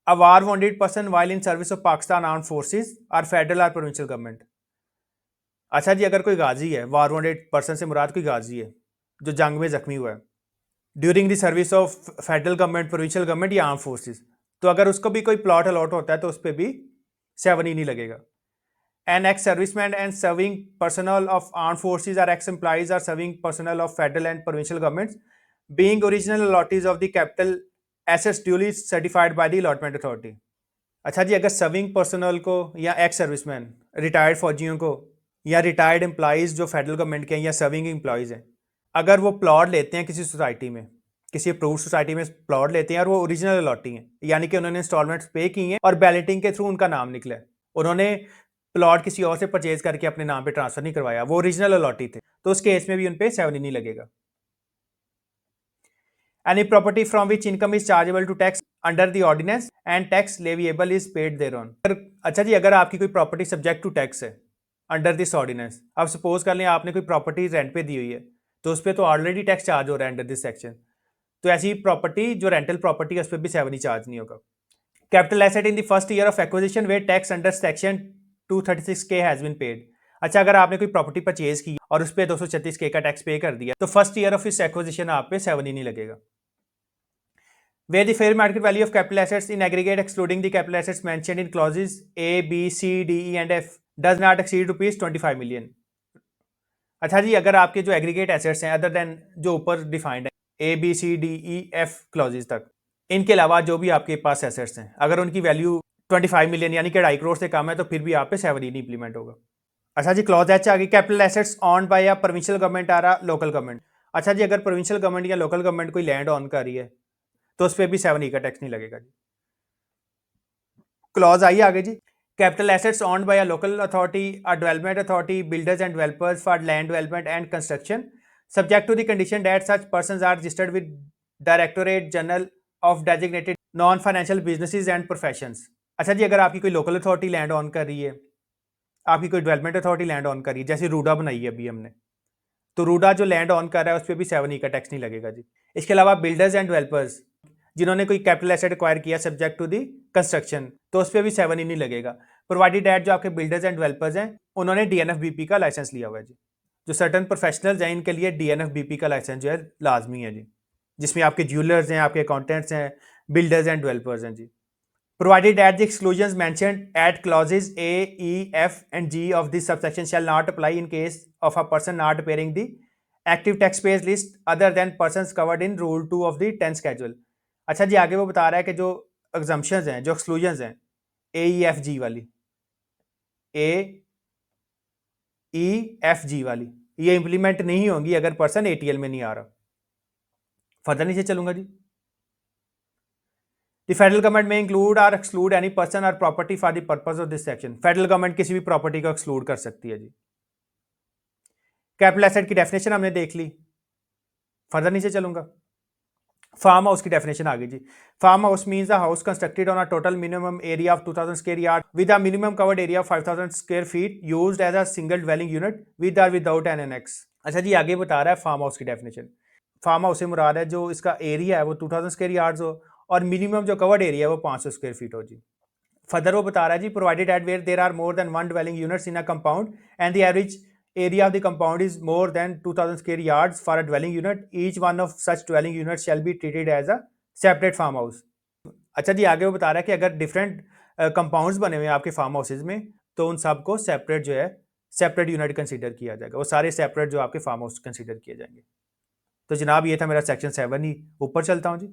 A war wounded person while in service of Pakistan arm forces or federal or provincial government. अच्छा जी, अगर कोई गाजी है, वार वॉन्डेड पर्सन से मुराद कोई गाजी है जो जंग में जख्मी हुआ है during the service of federal government, provincial government या आर्म फोर्सेज, तो अगर उसको भी कोई प्लॉट अलॉट होता है तो उस पर भी 7 ही नहीं लगेगा। An ex serviceman and serving personnel of arm forces or ex employees or serving personnel of federal and provincial governments being original allottees of the capital assets duly certified by the allotment authority. अच्छा जी, अगर सर्विंग पर्सनल को या एक्स सर्विसमैन, रिटायर्ड फौजियों को या रिटायर्ड एम्प्लॉइज जो फेडरल गवर्नमेंट के हैं या सर्विंग एम्प्लॉइज हैं, अगर वो प्लॉट लेते हैं किसी सोसाइटी में, किसी अप्रूव्ड सोसाइटी में प्लॉट लेते हैं और वो ओरिजिनल अलॉटी हैं, यानी कि उन्होंने इंस्टॉलमेंट्स पे की हैं और बैलेटिंग के थ्रू उनका नाम निकला है, उन्होंने प्लॉट किसी और से परचेज करके अपने नाम पे ट्रांसफर नहीं करवाया, वो ओरिजिनल अलॉटी थे, तो उस केस में भी उन पे 7 ही नहीं लगेगा। Any property from which income is chargeable to tax under the ordinance and tax leviable is paid thereon। अच्छा जी, अगर आपकी कोई प्रॉपर्टी सब्जेक्ट टू टैक्स है अंडर दिस ऑर्डिनेंस, अब सपोज कर लें आपने कोई प्रॉपर्टी रेंट पे दी हुई है तो उस पर तो ऑलरेडी टैक्स चार्ज हो रहा है अंडर दिस सेक्शन, तो ऐसी प्रॉपर्टी जो रेंटल प्रॉपर्टी है उस पर भी 7 ही चार्ज नहीं होगा। Capital asset in the first year of acquisition where tax under section 236K has been paid. अच्छा, अगर आपने कोई प्रॉपर्टी परचेज की और उस पर 236K का टैक्स पे कर दिया तो फर्स्ट ईयर ऑफ इस एक्विजिशन आप पे 7 ही नहीं लगेगा। Where the fair market value of capital assets in aggregate excluding the capital assets mentioned in clauses A, B, C, D, E and F does not exceed ₹25 million। अच्छा जी, अगर आपके जो एग्रीगेट एसेट्स हैं अदर देन जो ऊपर डिफाइंड है A, B, C, D, E, F clauses तक, इनके अलावा जो भी आपके पास एसेट्स हैं अगर उनकी वैल्यू 25 मिलियन यानी कि 2.5 करोड़ से कम है तो फिर भी आप पे 7 ही नहीं इंप्लीमेंट होगा। अच्छा जी, क्लॉज एच आ गई, कैपिटल एसेट्स ऑन बाय या प्रोविंशियल गवर्नमेंट आ रहा लोकल गवर्नमेंट। अच्छा जी, अगर प्रोविंशियल गवर्नमेंट या लोकल गवर्नमेंट कोई लैंड ऑन कर रही है तो उस पर भी 7 का टैक्स नहीं लगेगा जी। क्लॉज आई आगे जी, capital assets owned by a local authority, a development authority, builders and developers for land development and construction subject to the condition that such persons are registered with directorate general of designated non financial businesses and professions. अच्छा जी, अगर आपकी कोई लोकल अथॉरिटी लैंड ऑन कर रही है, आपकी कोई डेवलपमेंट अथॉरिटी लैंड ऑन कर रही है, जैसे रूडा बनाई है अभी हमने, तो रूडा जो लैंड ऑन कर रहा है उस पर भी 7 का टैक्स नहीं लगेगा जी। इसके अलावा बिल्डर्स एंड डेवलपर्स जिन्होंने कोई कैपिटल एसेट एक्वायर किया सब्जेक्ट टू दी कंस्ट्रक्शन, तो उस पर भी 7 ही नहीं लगेगा, प्रोवाइडेड दैट जो आपके बिल्डर्स एंड डेवलपर्स हैं उन्होंने DNFBP का लाइसेंस लिया हुआ है जी। जो सर्टन प्रोफेशनल्स हैं इनके लिए DNFBP का लाइसेंस जो है लाजमी है जी, जिसमें आपके ज्वेलर्स हैं, आपके अकाउंटेंट्स हैं, बिल्डर्स एंड डेवलपर्स हैं जी। Provided that the exclusions mentioned at clauses A, E, F and G of this subsection shall not apply in case of a person not appearing the active taxpayers list other than persons covered in Rule 2 of the 10th schedule। अच्छा जी, आगे वो बता रहा है कि जो एग्जम्पशंस हैं, जो एक्सक्लूजन्स हैं AEFG वाली, AEFG वाली, ये इंप्लीमेंट नहीं होंगी अगर पर्सन ATL में नहीं आ रहा। फर्दर नीचे चलूंगा जी। The federal government may include or exclude any person or property for the purpose of this section। Federal government किसी भी प्रॉपर्टी को एक्सक्लूड कर सकती है जी। कैपिटल एसेट की डेफिनेशन हमने देख ली, फर्दर नीचे चलूंगा। फार्म हाउस की डेफिनेशन आ गई जी। Farm house means a house constructed on a total minimum area of 2000 square yard with a minimum covered area of 5000 square feet used as a single dwelling unit with और विदाउट एन एनेक्स। अच्छा जी, आगे बता रहा है फार्म हाउस की डेफिनेशन। फार्म हाउस से मुराद है जो इसका एरिया है वो 2000 स्क्वायर यार्ड्स हो और मिनिमम जो कवर्ड एरिया है वो 500 स्क्वायर फीट हो जी। फर्दर वो बता रहा है जी, provided at where there are more than one dwelling units in a compound and the average area of the compound is more than 2000 square yards for a dwelling unit, each one of such dwelling units shall be treated as a separate farm house। अच्छा जी, आगे वो बता रहा है कि अगर डिफरेंट कंपाउंड्स बने हुए हैं आपके फार्म हाउसेज में तो उन सबको सेपरेट जो है सेपरेट यूनिट कंसीडर किया जाएगा, वो सारे सेपरेट जो आपके फार्म हाउस कंसीडर किए जाएंगे। तो जनाब ये था मेरा सेक्शन 7 ही। ऊपर चलता हूँ जी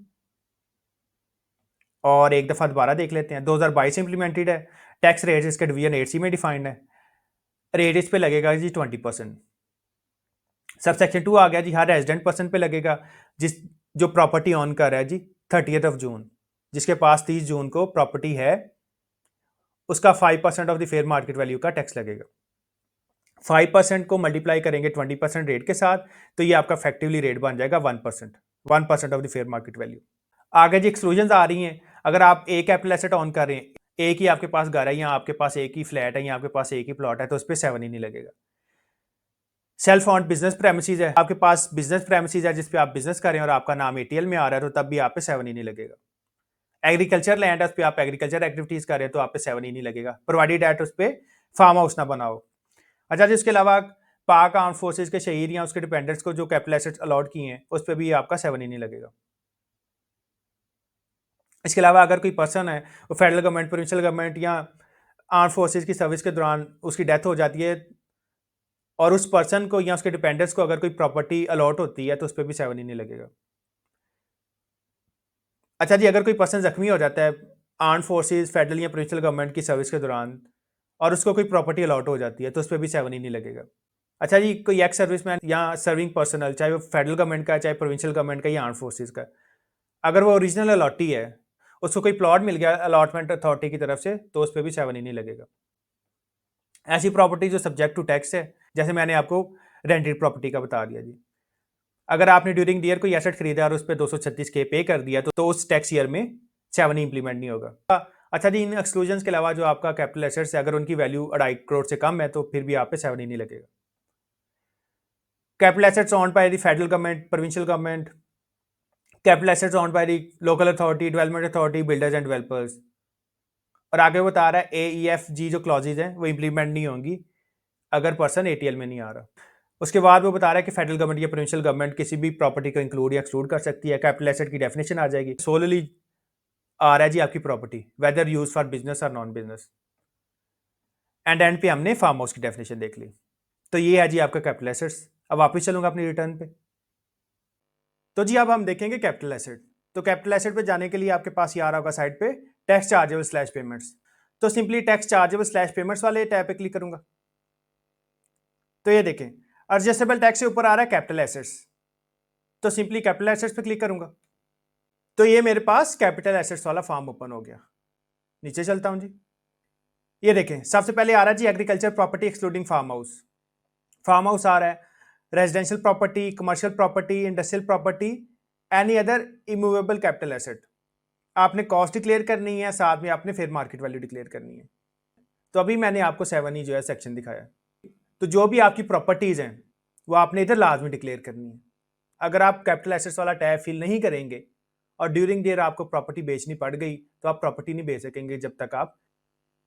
और एक दफ़ा दोबारा देख लेते हैं। 2022 इंप्लीमेंटेड है। टैक्स रेट इसके डिवीजन 8C में डिफाइंड है। रेट इस पे लगेगा जी 20%। सब सेक्शन 2 आ गया जी, हर रेजिडेंट पर्सन पे लगेगा जिस जो प्रॉपर्टी ऑन कर रहा है जी 30 जून, जिसके पास 30 जून को प्रॉपर्टी है उसका 5% of the fair market value का टैक्स लगेगा। 5% को मल्टीप्लाई करेंगे 20% रेट के साथ तो ये आपका इफेक्टिवली रेट बन जाएगा 1% of the fair market value. आगे जी एक्सक्लूजन आ रही हैं। अगर आप एक कैपिटल एसेट ऑन कर रहे हैं, एक ही आपके पास घर है या आपके पास एक ही फ्लैट है या आपके पास एक ही प्लॉट है तो उस पर 7 ही नहीं लगेगा। सेल्फ ऑन बिजनेस प्रेमिसेस है, आपके पास बिजनेस प्रेमिसेस है जिस पे आप बिजनेस कर रहे हैं और आपका नाम ATL में आ रहा है तो तब भी आप पे 7 ही नहीं लगेगा। एग्रीकल्चर लैंड है, उस पर आप एग्रीकल्चर एक्टिविटीज कर रहे हैं तो आप पे 7 ही नहीं लगेगा, प्रोवाइडेड एट उस पर फार्म हाउस ना बनाओ। अच्छा जी, उसके अलावा पाक आर्म फोर्सेज के शहीद या उसके डिपेंडेंट्स को जो कैपिटल एसेट्स अलॉट किए हैं उस पर भी आपका 7 ही नहीं लगेगा। इसके अलावा अगर कोई पर्सन है वो फेडरल गवर्नमेंट, प्रोविंशियल गवर्नमेंट या आर्म फोर्सेज की सर्विस के दौरान उसकी डेथ हो जाती है और उस पर्सन को या उसके डिपेंडेंट्स को अगर कोई प्रॉपर्टी अलॉट होती है तो उस पर भी 7 ही नहीं लगेगा। अच्छा जी, अगर कोई पर्सन जख्मी हो जाता है आर्म फोर्सेज, फेडरल या प्रोविंशियल गवर्नमेंट की सर्विस के दौरान और उसको कोई प्रॉपर्टी अलॉट हो जाती है तो उस पर भी 7 ही नहीं लगेगा। अच्छा जी, कोई एक्स सर्विसमैन या सर्विंग पर्सनल, चाहे वो फेडरल गवर्नमेंट का है, चाहे प्रोविंशियल गवर्नमेंट का या आर्म फोर्सेज का, अगर वो ओरिजिनल अलॉटी है, उसको कोई प्लॉट मिल गया अलॉटमेंट अथॉरिटी की तरफ से तो उस पर भी 7 ही नहीं लगेगा। ऐसी प्रॉपर्टी जो सब्जेक्ट टू टैक्स है, जैसे मैंने आपको रेंटेड प्रॉपर्टी का बता दिया जी, अगर आपने ड्यूरिंग ईयर कोई एसेट खरीदा और उस पर 236K पे कर दिया तो उस टैक्स ईयर में 7 ही इंप्लीमेंट नहीं होगा। अच्छा जी, इन एक्सक्लूजन के अलावा जो आपका कैपिटल एसेट्स है, अगर उनकी वैल्यू 2.5 करोड़ से कम है तो फिर भी आप पे 7 ही नहीं लगेगा। Capital assets on by the federal government, provincial government, capital assets on by the local authority, development authority, builders and developers. और आगे बता रहा है AEFG जो क्लॉजेज हैं वो इंप्लीमेंट नहीं होंगी अगर पर्सन ATL में नहीं आ रहा। उसके बाद वो बता रहा है कि फेडरल गवर्नमेंट या प्रोविंशियल गवर्नमेंट किसी भी प्रॉपर्टी को इंक्लूड या एक्सक्लूड कर सकती है। कैपिटल एसेट की डेफिनेशन आ जाएगी, सोलली आ रहा है जी आपकी property, whether use for business और नॉन बिजनेस। एंड पे हमने फार्म हाउस की डेफिनेशन देख ली। तो ये है जी आपका कैपिटल एसेट्स। अब वापस चलूंगा अपनी रिटर्न पे। तो जी अब हम देखेंगे कैपिटल एसेट। तो कैपिटल एसेट पे जाने के लिए आपके पास ये आ रहा होगा साइड पे टैक्स चार्जेबल स्लैश पेमेंट्स। तो simply tax chargeable slash payments वाले टैब पे क्लिक करूंगा। तो ये देखें एडजस्टेबल टैक्स से ऊपर आ रहा है कैपिटल एसेट्स, तो सिंपली कैपिटल एसेट्स पे क्लिक करूंगा। तो ये मेरे पास कैपिटल एसेट्स वाला फॉर्म ओपन हो गया। नीचे चलता हूं जी, ये देखें सबसे पहले आ रहा है जी agriculture property excluding farm house. Farm house आ रहा है, residential property, commercial property, industrial property, any other immovable capital asset. आपने कॉस्ट डिक्लेयर करनी है, साथ में आपने फेयर मार्केट वैल्यू डिक्लेयर करनी है। तो अभी मैंने आपको 7 ही जो है सेक्शन दिखाया। तो जो भी आपकी प्रॉपर्टीज हैं वो आपने इधर लाजमी डिक्लेयर करनी है। अगर आप कैपिटल एसेट्स वाला टैब फिल नहीं करेंगे और ड्यूरिंग ईयर आपको प्रॉपर्टी बेचनी पड़ गई तो आप प्रॉपर्टी नहीं बेच सकेंगे जब तक आप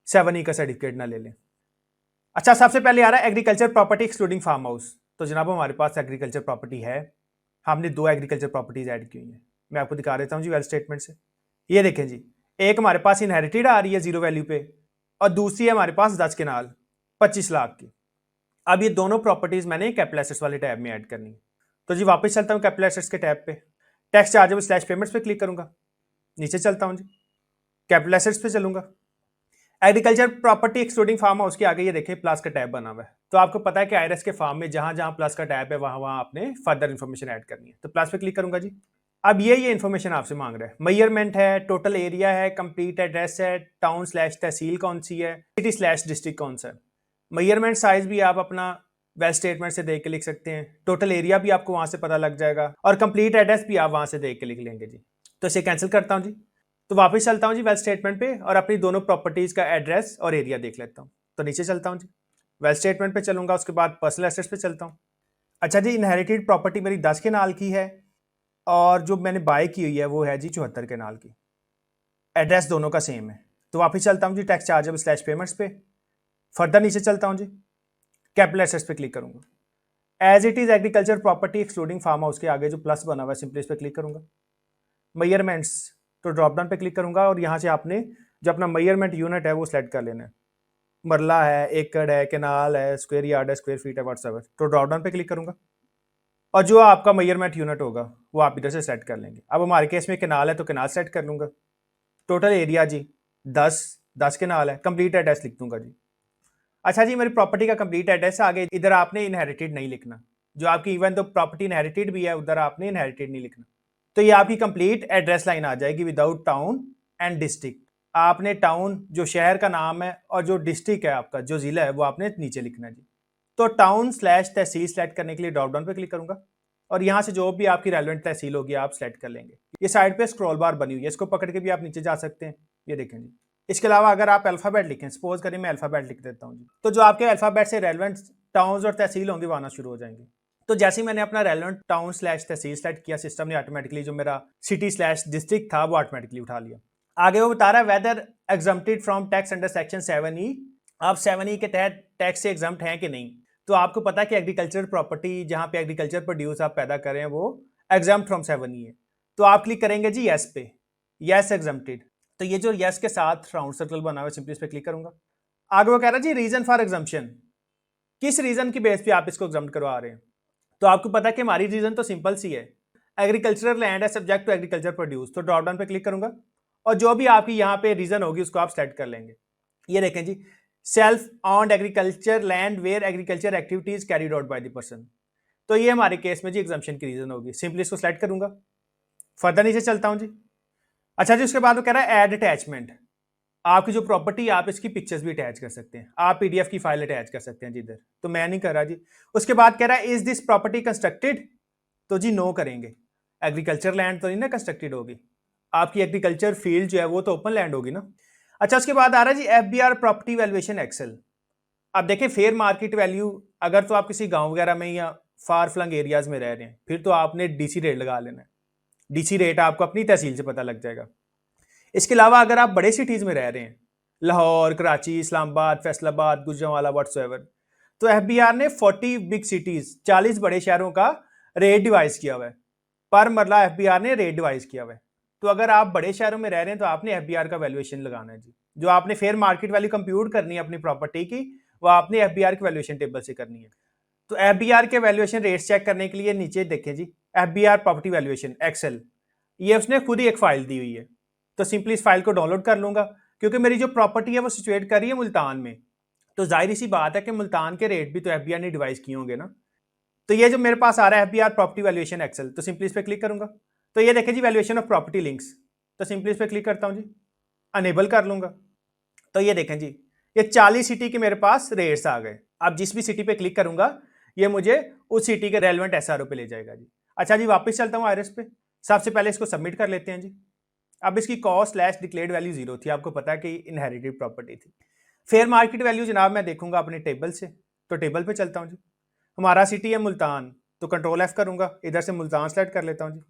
7 का सर्टिफिकेट ना ले लें। अच्छा, सबसे पहले आ रहा है agriculture property excluding farm house. तो जनाब हमारे पास एग्रीकल्चर प्रॉपर्टी है, हमने 2 एग्रीकल्चर प्रॉपर्टीज ऐड की हुई हैं। मैं आपको दिखा देता हूँ जी वेल स्टेटमेंट से। ये देखें जी, एक हमारे पास इनहेरिटेड आ रही है 0 वैल्यू पे और दूसरी है हमारे पास 10 कनाल 25 लाख की। अब ये दोनों प्रॉपर्टीज मैंने कैपिटल एसेट्स वाले टैब में ऐड करनी है। तो जी वापस चलता हूँ कैपिटल एसेट्स के टैब पे, टैक्स चार्जेबल स्लैश पेमेंट्स पे क्लिक करूंगा। नीचे चलता हूँ जी, कैपिटल एसेट्स पे चलूंगा। Agriculture property excluding farm house के आगे ये देखें प्लस का टैब बना हुआ है। तो आपको पता है कि आईआरएस के फार्म में जहां जहां प्लस का टैब है वहां वहां आपने फर्दर इन्फॉर्मेशन ऐड करनी है। तो प्लस पे क्लिक करूंगा जी। अब ये इन्फॉर्मेशन आपसे मांग रहा है, मेजरमेंट है, टोटल एरिया है, कंप्लीट एड्रेस है, टाउन स्लैश तहसील कौन सी है, सिटी स्लैश डिस्ट्रिक्ट कौन सा है। मेजरमेंट साइज भी आप अपना वेल स्टेटमेंट से देख के लिख सकते हैं, टोटल एरिया भी आपको वहां से पता लग जाएगा और कंप्लीट एड्रेस भी आप वहां से देख के लिख लेंगे जी। तो इसे कैंसिल करता हूं जी। तो वापस चलता हूं जी वेल स्टेटमेंट पे और अपनी दोनों प्रॉपर्टीज का एड्रेस और एरिया देख लेता हूं। तो नीचे चलता हूं जी, वेल स्टेटमेंट पे चलूंगा, उसके बाद पर्सनल एसेट्स पे चलता हूं। अच्छा जी, इनहेरिटेड प्रॉपर्टी मेरी 10 के नाल की है और जो मैंने बाय की हुई है वो है जी 74 के नाल की। एड्रेस दोनों का सेम है। तो वापस चलता हूं जी टैक्स चार्जेबल स्लैश पेमेंट्स पे, फर्दर नीचे चलता हूं जी, कैपिटल एसेट्स पे क्लिक करूंगा। As it is agriculture property excluding farm house के आगे जो प्लस बना हुआ है सिंपली इस पे क्लिक करूंगा। मेजरमेंट्स, तो ड्रॉप डाउन पे क्लिक करूंगा और यहाँ से आपने जो अपना मेजरमेंट यूनिट है वो सेलेक्ट कर लेना है। मरला है, एकड़ है, केनाल है, स्क्वायर यार्ड है, स्क्वायर फीट है, व्हाट्सएवर। तो ड्रॉप डाउन पे क्लिक करूंगा और जो आपका मेजरमेंट यूनिट होगा वो आप इधर से सेलेक्ट कर लेंगे। अब हमारे केस में केनाल है तो केनाल सेलेक्ट कर लूंगा। टोटल एरिया जी 10 केनाल है, कंप्लीट एड्रेस लिख दूंगा जी। अच्छा जी, मेरी प्रॉपर्टी का कंप्लीट एड्रेस आगे इधर आपने इनहेरिटेड नहीं लिखना, जो आपकी इवन तो प्रॉपर्टी इनहेरिटेड भी है उधर आपने इनहेरिटेड नहीं लिखना। तो ये आपकी कंप्लीट एड्रेस लाइन आ जाएगी विदाउट टाउन एंड डिस्ट्रिक्ट। आपने टाउन जो शहर का नाम है और जो डिस्ट्रिक्ट है आपका जो जिला है वो आपने नीचे लिखना है जी। तो टाउन स्लैश तहसील सेलेक्ट करने के लिए ड्रॉप डाउन पे क्लिक करूंगा और यहाँ से जो भी आपकी रेलेवेंट तहसील होगी आप सेलेक्ट कर लेंगे। ये साइड पे स्क्रॉल बार बनी हुई है, इसको पकड़ के भी आप नीचे जा सकते हैं। ये देखें जी। इसके अलावा अगर आप अल्फाबेट लिखें, सपोज करें मैं अल्फाबेट लिख देता हूँ जी, तो जो आपके अल्फाबेट से रेलेवेंट टाउन्स और तहसील होंगे वो आना शुरू हो जाएंगे। तो जैसे ही मैंने अपना रेलेवेंट टाउन स्लैश तहसील सेलेक्ट किया, सिस्टम ने ऑटोमेटिकली जो मेरा सिटी स्लैश डिस्ट्रिक्ट था वो ऑटोमेटिकली उठा लिया। आगे वो बता रहा है whether exempted from tax under section 7E, आप 7E के तहत टैक्स से एग्जम्प्ट हैं कि नहीं। तो आपको पता है कि एग्रीकल्चर प्रॉपर्टी जहां पे एग्रीकल्चर प्रोड्यूस आप पैदा कर रहे हैं वो एग्जम्प्ट फ्रॉम 7E है। तो आप क्लिक करेंगे जी यस पे, यस एग्जम्प्टेड। तो ये जो यस के साथ राउंड सर्कल बना हुआ है, सिंपली इस पे क्लिक करूंगा। आगे वो कह रहा है जी रीजन फॉर एग्जम्पशन, किस रीजन की बेस पे आप इसको एग्जम्प्ट करवा रहे हैं। तो आपको पता है कि हमारी रीजन तो सिंपल सी है, एग्रीकल्चरल लैंड है सब्जेक्ट टू एग्रीकल्चर प्रोड्यूस। तो ड्रॉप डाउन पे क्लिक करूंगा और जो भी आपकी यहाँ पे रीजन होगी उसको आप सेलेक्ट कर लेंगे। ये देखें जी, self owned agriculture land where agriculture activities carried out by the person. तो ये हमारे केस में जी एग्जम्पशन की रीजन होगी। सिंपली इसको सेलेक्ट करूंगा, फर्दर नीचे चलता हूं जी। अच्छा जी, उसके बाद वो कह रहा है ऐड अटैचमेंट, आपकी जो प्रॉपर्टी आप इसकी पिक्चर्स भी अटैच कर सकते हैं, आप पीडीएफ की फाइल अटैच कर सकते हैं जी इधर। तो मैं नहीं कर रहा जी। उसके बाद कह रहा है इज दिस प्रॉपर्टी कंस्ट्रक्टेड, तो जी नो करेंगे। एग्रीकल्चर लैंड तो नहीं ना कंस्ट्रक्टेड होगी, आपकी एग्रीकल्चर फील्ड जो है वो तो ओपन लैंड होगी ना। अच्छा, उसके बाद आ रहा है जी एफबीआर प्रॉपर्टी वैल्यूएशन एक्सेल। अब देखिए फेयर मार्केट वैल्यू, अगर तो आप किसी गांव वगैरह में या फार फ्लंग एरियाज में रह रहे हैं फिर तो आपने डीसी रेट लगा लेना है। डीसी रेट आपको अपनी तहसील से पता लग जाएगा। इसके अलावा अगर आप बड़े सिटीज में रह रहे हैं, लाहौर, कराची, इस्लामाबाद, फैसलाबाद, गुजरांवाला, व्हाट्सएवर, तो एफबीआर ने 40 बिग सिटीज 40 बड़े शहरों का रेट डिवाइस किया हुआ है, पर मरला एफबीआर ने रेट डिवाइस किया हुआ है। तो अगर आप बड़े शहरों में रह रहे हैं तो आपने एफबीआर का वैल्यूएशन लगाना है जी। जो आपने फेयर मार्केट वैल्यू कंप्यूट करनी है अपनी प्रॉपर्टी की, वो आपने एफबीआर के वैल्यूएशन टेबल से करनी है। तो एफबीआर के वैल्यूएशन रेट्स चेक करने के लिए नीचे देखें जी, एफबीआर प्रॉपर्टी वैल्यूएशन एक्सेल, ये उसने खुद ही एक फाइल दी हुई है। तो सिंपली इस फाइल को डाउनलोड कर लूंगा, क्योंकि मेरी जो प्रॉपर्टी है वो सिचुएट कर रही है मुल्तान में, तो जाहिर सी बात है कि मुल्तान के रेट भी तो एफबीआर ने डिवाइस किए होंगे ना। तो ये जो मेरे पास आ रहा है एफबीआर प्रॉपर्टी वैल्यूएशन एक्सेल, तो सिंपली इस पर क्लिक करूंगा। तो ये देखें जी वैल्यूएशन ऑफ प्रॉपर्टी लिंक्स, तो सिंपली इस पर क्लिक करता हूं जी, अनेबल कर लूंगा। तो ये देखें जी, ये 40 सिटी के मेरे पास रेट्स आ गए। अब जिस भी सिटी पे क्लिक करूंगा ये मुझे उस सिटी के रेलेवेंट एसआरओ पे ले जाएगा जी। अच्छा जी, वापस चलता हूँ आईआरएस पे। सबसे पहले इसको सबमिट कर लेते हैं जी। अब इसकी कॉस्ट स्लैश डिक्लेयर्ड वैल्यू 0 थी, आपको पता है कि इनहेरिटेड प्रॉपर्टी थी। फेयर मार्केट वैल्यू जनाब मैं देखूंगा अपने टेबल से, तो टेबल पे चलता हूँ जी। हमारा सिटी है मुल्तान, तो कंट्रोल एफ करूंगा, इधर से मुल्तान सेलेक्ट कर लेता हूँ जी।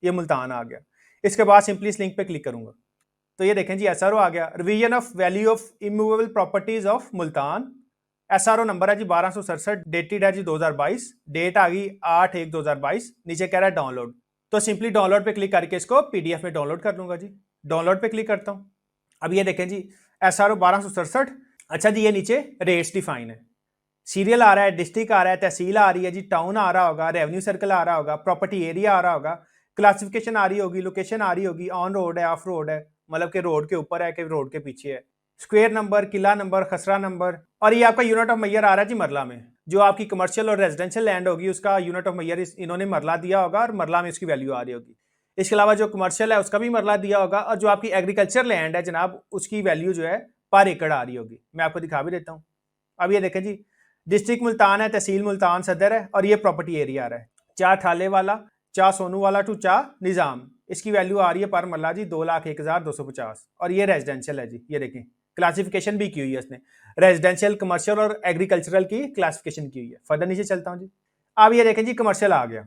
ये मुल्तान आ गया। इसके बाद सिंपली इस लिंक पे क्लिक करूंगा, तो ये देखें जी एसआरओ आ गया, revision of value of immovable properties of Multan. SRO number है जी 1267, डेटेड है जी 2022, डेट आ गई 8/1/2022। नीचे कह रहा है डाउनलोड, तो सिंपली डाउनलोड पे क्लिक करके इसको पीडीएफ में डाउनलोड कर लूंगा जी। डाउनलोड पे क्लिक करता हूं। अब ये देखें जी एसआरओ 1267। अच्छा जी, ये नीचे रेट्स डिफाइन है, सीरियल आ रहा है, डिस्ट्रिक्ट आ रहा है, तहसील आ रही है जी, टाउन आ रहा होगा, रेवेन्यू सर्कल आ रहा होगा, प्रॉपर्टी एरिया आ रहा होगा, क्लासिफिकेशन आ रही होगी, लोकेशन आ रही होगी, ऑन रोड है, ऑफ रोड है, मतलब कि रोड के ऊपर है कि रोड के पीछे है, स्क्वायर नंबर, किला नंबर, खसरा नंबर, और ये आपका यूनिट ऑफ मैयर आ रहा है जी मरला में। जो आपकी कमर्शियल और रेजिडेंशियल लैंड होगी उसका यूनिट ऑफ मैयर इन्होंने मरला दिया होगा और मरला में उसकी वैल्यू आ रही होगी। इसके अलावा जो कमर्शियल है उसका भी मरला दिया होगा, और जो आपकी एग्रीकल्चर लैंड है जनाब उसकी वैल्यू जो है पर एकड़ आ रही होगी। मैं आपको दिखा भी देता हूँ। अब ये देखें जी, डिस्ट्रिक्ट मुल्तान है, तहसील मुल्तान सदर है, और ये प्रॉपर्टी एरिया आ रहा है, चाह ठाले वाला, चाह सोनू वाला टू चाह निज़ाम। इसकी वैल्यू आ रही है पर मरला जी 2,01,250, और ये रेजिडेंशियल है जी। ये देखें क्लासिफिकेशन भी की हुई है इसने, रेजिडेंशियल, कमर्शियल और एग्रीकल्चरल की क्लासिफिकेशन की हुई है। फर्दर नीचे चलता हूँ जी। अब ये देखें जी कमर्शियल आ गया,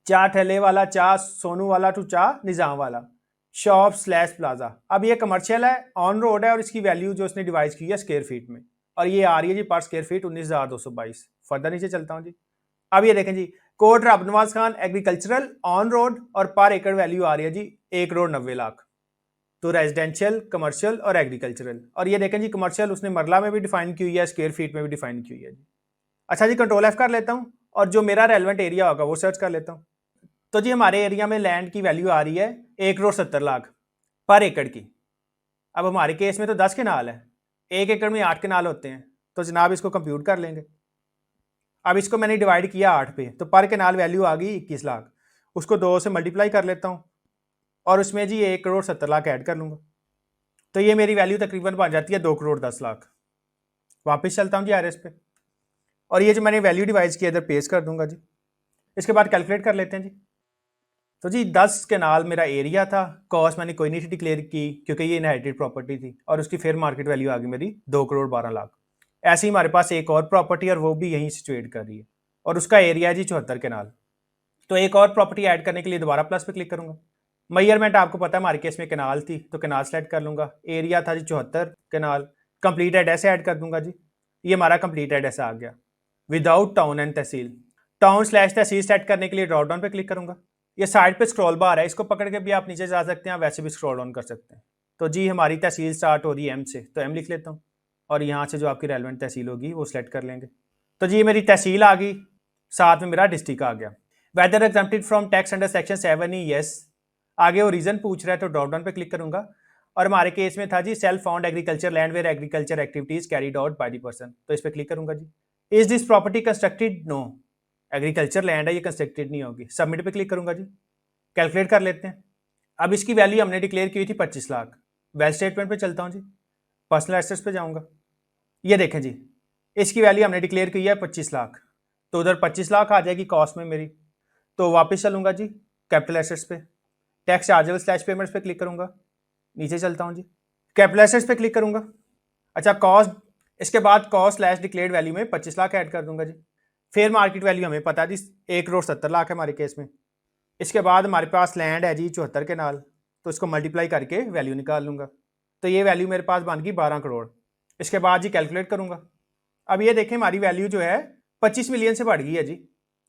चाह ठेले वाला, चाह सोनू वाला टू चाह निज़ाम वाला, शॉप स्लैश प्लाजा। अब ये कमर्शियल है, ऑन रोड है, और इसकी वैल्यू जो इसने डिवाइस की है स्क्वायर फीट में, और ये आ रही है जी पर स्क्वायर फीट 19,222। फर्दर नीचे चलता हूँ जी। अब ये देखें जी कोट रब Nawaz Khan agricultural on road, और पर एकड़ वैल्यू आ रही है जी 1,90,00,000। तो रेजिडेंशियल, कमर्शियल और एग्रीकल्चरल, और ये देखें जी कमर्शियल उसने मरला में भी डिफाइन की हुई है, स्क्वायर फीट में भी डिफाइन की हुई है जी। अच्छा जी, कंट्रोल एफ कर लेता हूँ और जो मेरा रेलेवेंट एरिया होगा वो सर्च कर लेता हूँ। तो जी हमारे एरिया में लैंड की वैल्यू आ रही है 1,70,00,000 पर एकड़ की। अब हमारे केस में तो 10 केनाल है, 1 एकड़ में 8 केनाल होते हैं, तो जनाब इसको कंप्यूट कर लेंगे। अब इसको मैंने डिवाइड किया 8 पे, तो पर केनाल वैल्यू आ गई 21 लाख। उसको 2 से मल्टीप्लाई कर लेता हूँ और उसमें जी 1,70,00,000 ऐड कर लूँगा, तो ये मेरी वैल्यू तकरीबन बन जाती है 2,10,00,000। वापस चलता हूँ जी आरएस पे, और ये जो मैंने वैल्यू डिवाइड किया इधर पेस्ट कर दूंगा जी। इसके बाद कैलकुलेट कर लेते हैं जी। तो जी 10 केनाल मेरा एरिया था, कॉस्ट मैंने कोई नहीं डिक्लेयर की क्योंकि ये इनहेरिटेड प्रॉपर्टी थी, और उसकी फेयर मार्केट वैल्यू आ गई मेरी 2,12,00,000। ऐसे ही हमारे पास एक और प्रॉपर्टी और वो भी यहीं सिचुएट कर रही है, और उसका एरिया है जी 74 केनाल। तो एक और प्रॉपर्टी ऐड करने के लिए दोबारा प्लस पे क्लिक करूंगा, मेजरमेंट आपको पता है हमारे केस में कनाल थी तो कनाल सेलेक्ट कर लूंगा। एरिया था जी 74 कनाल। कंप्लीट एड्रेस ऐड कर दूंगा जी। ये हमारा कंप्लीट एड्रेस आ गया without town and tehsil. Town slash tehsil set करने के लिए ड्रॉप डाउन पे क्लिक करूंगा। ये साइड पे स्क्रॉल बार है, इसको पकड़ के भी आप नीचे जा सकते हैं, वैसे भी स्क्रॉल डाउन कर सकते हैं। तो जी हमारी तहसील स्टार्ट हो रही है एम से, तो एम लिख लेता हूँ और यहाँ से जो आपकी रेलिवेंट तहसील होगी वो सिलेक्ट कर लेंगे। तो जी मेरी तहसील आ गई, साथ में मेरा डिस्ट्रिक्ट आ गया। Whether exempted from tax under section 7 E yes. आगे वो रीजन पूछ रहा है तो ड्रॉप डाउन पे क्लिक करूंगा और हमारे केस में था जी self found agriculture land where agriculture activities carried out by the person, तो इस पर क्लिक करूंगा जी। Is this property constructed? No, agriculture land है, ये कंस्ट्रक्टेड नहीं होगी। सबमिट पे क्लिक करूंगा जी। कैलकुलेट कर लेते हैं। अब इसकी वैल्यू हमने डिक्लेयर की थी 25 लाख। वेल स्टेटमेंट पे चलता हूँ जी, पर्सनल एसेट्स पे जाऊंगा। ये देखें जी, इसकी वैल्यू हमने डिक्लेयर की है 25 लाख, तो उधर 25 लाख आ जाएगी कॉस्ट में मेरी। तो वापस चलूंगा जी कैपिटल एसेट्स पे, टैक्स चार्जेबल स्लैश पेमेंट्स पे क्लिक करूंगा, नीचे चलता हूँ जी, कैपिटल एसेट्स पे क्लिक करूंगा। अच्छा कॉस्ट, इसके बाद कॉस्ट स्लैश डिक्लेयर्ड वैल्यू में 25 लाख ऐड कर दूंगा जी। फेयर मार्केट वैल्यू हमें पता है जी 1,70,00,000 है हमारे केस में। इसके बाद हमारे पास लैंड है जी 74 के नाल, तो इसको मल्टीप्लाई करके वैल्यू निकाल लूंगा। तो ये वैल्यू मेरे पास बन गई 12 करोड़। इसके बाद जी कैलकुलेट करूंगा। अब ये देखें हमारी वैल्यू जो है 25 मिलियन से बढ़ गई है जी,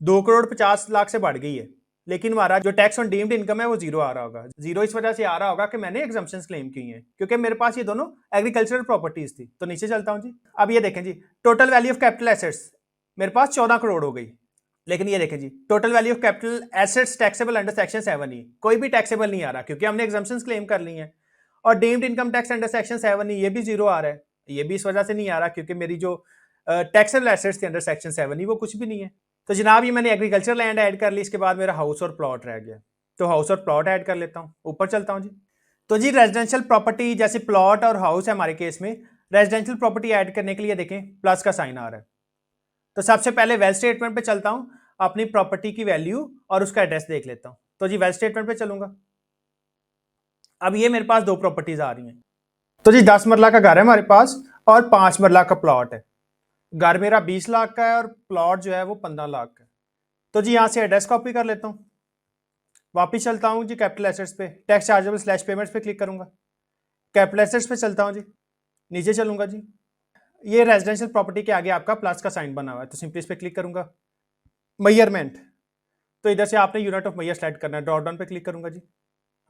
2,50,00,000 से बढ़ गई है। लेकिन हमारा जो टैक्स ऑन डीम्ड इनकम है वो जीरो आ रहा होगा। जीरो इस वजह से आ रहा होगा कि मैंने एग्जम्पशंस क्लेम की हैं, क्योंकि मेरे पास ये दोनों एग्रीकल्चरल प्रॉपर्टीज थी। तो नीचे चलता हूं जी। अब ये देखें जी, total value of capital assets मेरे पास 14 करोड़ हो गई। लेकिन ये देखें जी, total value of capital assets taxable under section 7 E, कोई भी टैक्सेबल नहीं आ रहा क्योंकि हमने एग्जम्पशंस क्लेम कर ली हैं। और deemed income tax under section 7 ई, ये भी जीरो आ रहा है। ये भी इस वजह से नहीं आ रहा क्योंकि मेरी जो टैक्सेबल एसेट्स थे अंडर सेक्शन 7 ई वो कुछ भी नहीं है। तो जनाब ये मैंने एग्रीकल्चर लैंड ऐड कर ली, इसके बाद मेरा हाउस और प्लॉट रह गया, तो हाउस और प्लॉट ऐड कर लेता हूँ। ऊपर चलता हूँ जी। तो जी रेजिडेंशियल प्रॉपर्टी जैसे प्लॉट और हाउस है हमारे केस में, रेजिडेंशियल प्रॉपर्टी ऐड करने के लिए देखें प्लस का साइन आ रहा है। तो सबसे पहले वेल स्टेटमेंट पे चलता हूँ, अपनी प्रॉपर्टी की वैल्यू और उसका एड्रेस देख लेता हूँ। तो जी वेल स्टेटमेंट पे चलूंगा। अब ये मेरे पास दो प्रॉपर्टीज आ रही हैं। तो जी 10 मरला का घर है हमारे पास और 5 मरला का प्लॉट है। घर मेरा 20 लाख का है और प्लॉट जो है वो 15 लाख का है। तो जी यहाँ से एड्रेस कॉपी कर लेता हूँ, वापिस चलता हूँ जी कैपिटल एसेट्स पे, टैक्स चार्जेबल स्लैश पेमेंट्स पे क्लिक करूंगा, कैपिटल एसेट्स पे चलता हूँ जी, नीचे चलूंगा जी। ये रेजिडेंशियल प्रॉपर्टी के आगे आपका प्लस का साइन बना हुआ है, तो सिंपली इस पे क्लिक करूंगा। मेजरमेंट, तो इधर से आपने यूनिट ऑफ मेजर सेलेक्ट करना है, ड्रॉप डाउन पे क्लिक करूंगा जी।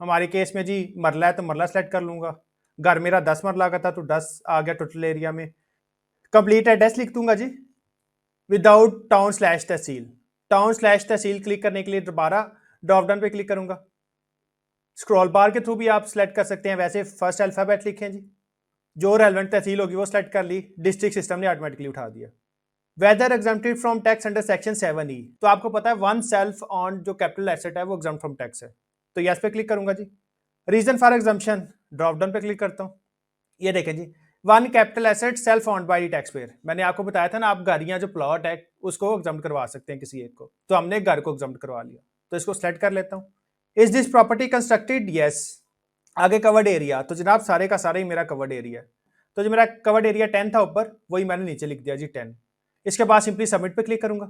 हमारे केस में जी मरला है तो मरला सेलेक्ट कर लूंगा। घर मेरा 10 मरला का था तो 10 आ गया टोटल एरिया में। कंप्लीट एड्रेस लिख दूंगा जी विदाउट टाउन स्लैश तहसील। टाउन स्लैश तहसील क्लिक करने के लिए दोबारा ड्रॉप डाउन पे क्लिक करूंगा। स्क्रॉल बार के थ्रू भी आप सेलेक्ट कर सकते हैं, वैसे फर्स्ट अल्फाबेट लिखें जी, जो रेलेवेंट तहसील होगी वो सेलेक्ट कर ली, डिस्ट्रिक्ट सिस्टम ने ऑटोमेटिकली उठा दिया। Whether exempted from tax under section 7 E, तो आपको पता है वन सेल्फ ऑन जो कैपिटल एसेट है वो एग्जाम फ्रॉम टैक्स है, तो यस पे क्लिक करूंगा जी। Reason for exemption, drop down पे क्लिक करता हूँ। ये देखें जी, one capital asset self owned by tax payer. मैंने आपको बताया था ना आप गाड़ियां जो प्लॉट है उसको एग्जाम करवा सकते हैं किसी एक को, तो हमने घर को एग्जाम करवा लिया, तो इसको सेलेक्ट कर लेता हूँ। Is this property constructed? Yes. आगे कवर्ड एरिया, तो जनाब सारे का सारा ही मेरा कवर्ड एरिया है, तो जो मेरा कवर्ड एरिया 10 था ऊपर, वही मैंने नीचे लिख दिया जी 10। इसके बाद सिंपली सबमिट पे क्लिक करूंगा।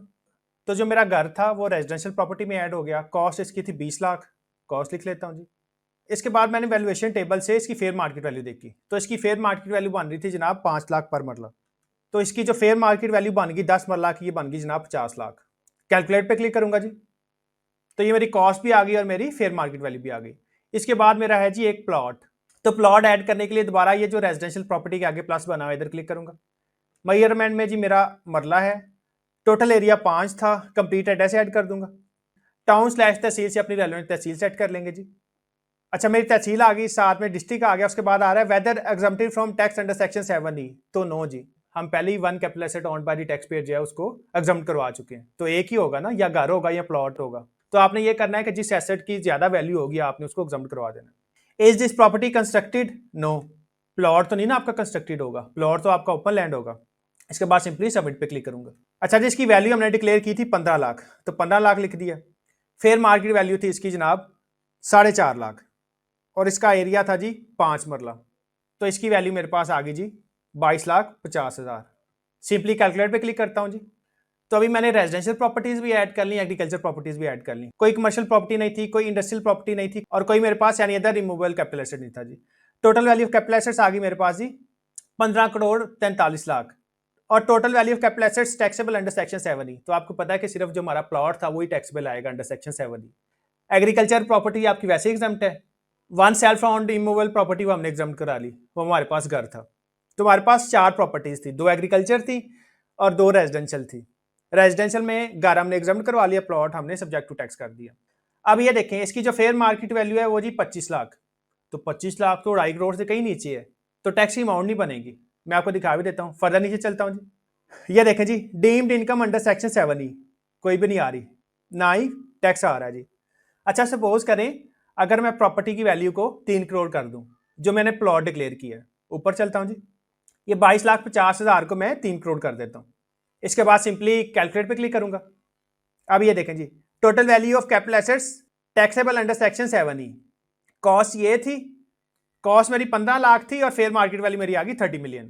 तो जो मेरा घर था वो रेजिडेंशियल प्रॉपर्टी में ऐड हो गया। कॉस्ट इसकी थी 20 लाख, कॉस्ट लिख लेता हूँ जी। इसके बाद मैंने वैल्यूएशन टेबल से इसकी फेयर मार्केट वैल्यू देखी, तो इसकी फेयर मार्केट वैल्यू बन रही थी जनाब 5 लाख पर मरला। तो इसकी जो फेयर मार्केट वैल्यू बन गई 10 मरला की, ये बन गई जनाब 50 लाख। कैलकुलेट पे क्लिक करूंगा जी, तो ये मेरी कॉस्ट भी आ गई और मेरी फेयर मार्केट वैल्यू भी आ गई। इसके बाद मेरा है जी एक प्लॉट, तो प्लॉट ऐड करने के लिए दोबारा ये जो रेजिडेंशियल प्रॉपर्टी के आगे प्लस बना हुआ इधर क्लिक करूंगा। मेजरमेंट में जी मेरा मरला है, टोटल एरिया 5 था, कंप्लीट एड्रेस ऐड कर दूंगा। टाउन स्लैश तहसील से अपनी रेलेवेंट तहसील सेट कर लेंगे जी। अच्छा मेरी तहसील आ गई, साथ में डिस्ट्रिक्ट आ गया। उसके बाद आ रहा है whether exempted from tax under section 7 E, तो नो जी, हम पहले ही one capital asset owned by the tax payer जो है उसको एग्जम्प्ट करवा चुके हैं, तो एक ही होगा ना, या घर होगा या प्लॉट होगा। तो आपने ये करना है कि जिस एसेट की ज्यादा वैल्यू होगी आपने उसको एग्जम्प्ट करवा देना। Is this property constructed? No, plot तो नहीं ना आपका कंस्ट्रक्टेड होगा, प्लॉट तो आपका ओपन लैंड होगा। इसके बाद सिंपली सबमिट पे क्लिक करूंगा। अच्छा जी इसकी वैल्यू हमने डिक्लेयर की थी 15 लाख, तो 15 लाख लिख दिया। फेयर मार्केट वैल्यू थी इसकी जनाब 4.5 लाख और इसका एरिया था जी 5 मरला, तो इसकी वैल्यू मेरे पास आ गई जी 22,50,000। सिंपली कैलकुलेट पे क्लिक करता हूं जी। तो अभी मैंने रेजिडेंशियल प्रॉपर्टीज भी ऐड कर ली, एग्रीकल्चर प्रॉपर्टीज भी ऐड कर ली, कोई कमर्शियल प्रॉपर्टी नहीं थी, कोई इंडस्ट्रियल प्रॉपर्टी नहीं थी, और कोई मेरे पास यानी अदर रिमूवेबल कैपिटल एसेट नहीं था जी। Total value of capital assets आ गई मेरे पास जी 15 करोड़ 43 लाख, और total value of capital assets taxable under section 7E। तो आपको पता है कि सिर्फ जो हमारा प्लॉट था वही टैक्सेबल आएगा under section 7E। Agriculture property आपकी वैसे ही एग्जम्प्ट है। One self owned immovable property वो हमने एग्जम्प्ट करा ली, वो हमारे पास घर था। तो हमारे पास 4 प्रॉपर्टीज थी, 2 एग्रीकल्चर थी और 2 रेजिडेंशियल थी। रेजिडेंशियल में घर हमने एग्जम्प्ट करवा लिया, प्लॉट हमने सब्जेक्ट टू टैक्स कर दिया। अब ये देखें, इसकी जो फेयर मार्केट वैल्यू है वो जी 25 लाख। तो 25 लाख तो 2.5 करोड़ से कहीं नीचे है, तो टैक्स की अमाउंट नहीं बनेगी। मैं आपको दिखा भी देता हूँ, फर्दर नीचे चलता हूँ जी। ये देखें जी, deemed income under section 7E कोई भी नहीं आ रही, ना ही टैक्स आ रहा है जी। अच्छा, सपोज करें अगर मैं प्रॉपर्टी की वैल्यू को 3 करोड़ कर दूं, जो मैंने प्लॉट डिक्लेयर किया है, ऊपर चलता हूं जी। ये 22,50,000 को मैं 3 करोड़ कर देता हूं। इसके बाद सिंपली कैलकुलेट पे क्लिक करूंगा। अब ये देखें जी, total value of capital assets taxable under section 7E। Cost ये थी, कॉस्ट मेरी 15 लाख थी और फेयर मार्केट वैल्यू मेरी आ गई 30 मिलियन।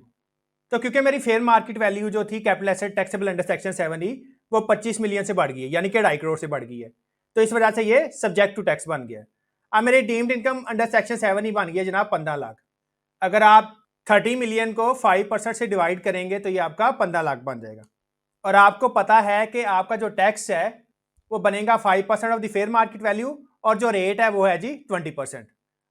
तो क्योंकि मेरी फेयर मार्केट वैल्यू जो थी capital asset taxable under section 7E वो 25 मिलियन से बढ़ गई है, यानी कि 2.5 करोड़ से बढ़ गई है। तो इस वजह से ये सब्जेक्ट टू टैक्स बन गया। अब मेरी deemed income under section 7E बन गया जनाब 15 लाख। अगर आप 30 मिलियन को 5% से डिवाइड करेंगे तो ये आपका 15 लाख बन जाएगा। और आपको पता है कि आपका जो टैक्स है वो बनेगा 5% of the fair market value, और जो रेट है वो है जी 20%।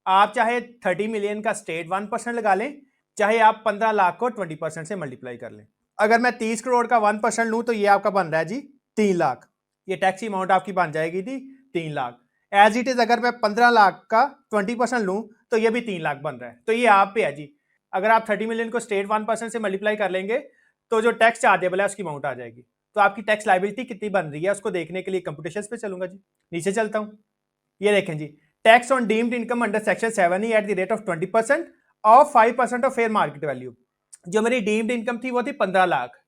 आप चाहे 30 मिलियन का स्टेट 1% लगा लें, चाहे आप 15 लाख को 20% से मल्टीप्लाई कर लें। अगर मैं 30 करोड़ का 1% लूं तो ये आपका बन रहा है जी 3 लाख। ये टैक्स अमाउंट आपकी बन जाएगी थी 3 लाख। एज इट इज अगर मैं 15 लाख का 20% लूं तो ये भी 3 लाख बन रहा है। तो ये आप पे है जी। अगर आप 30 मिलियन को स्टेट 1% से मल्टीप्लाई कर लेंगे तो जो टैक्स चार्जेबल है उसकी अमाउंट आ जाएगी। तो आपकी टैक्स लाइबिलिटी कितनी बन रही है उसको देखने के लिए कंप्यूटेशंस पे चलूंगा जी। नीचे चलता हूं, ये देखें जी, tax on deemed income under section 7E at the rate of 20% of 5% of fair market value. जो मेरी डीम्ड इनकम थी वो थी 15 लाख,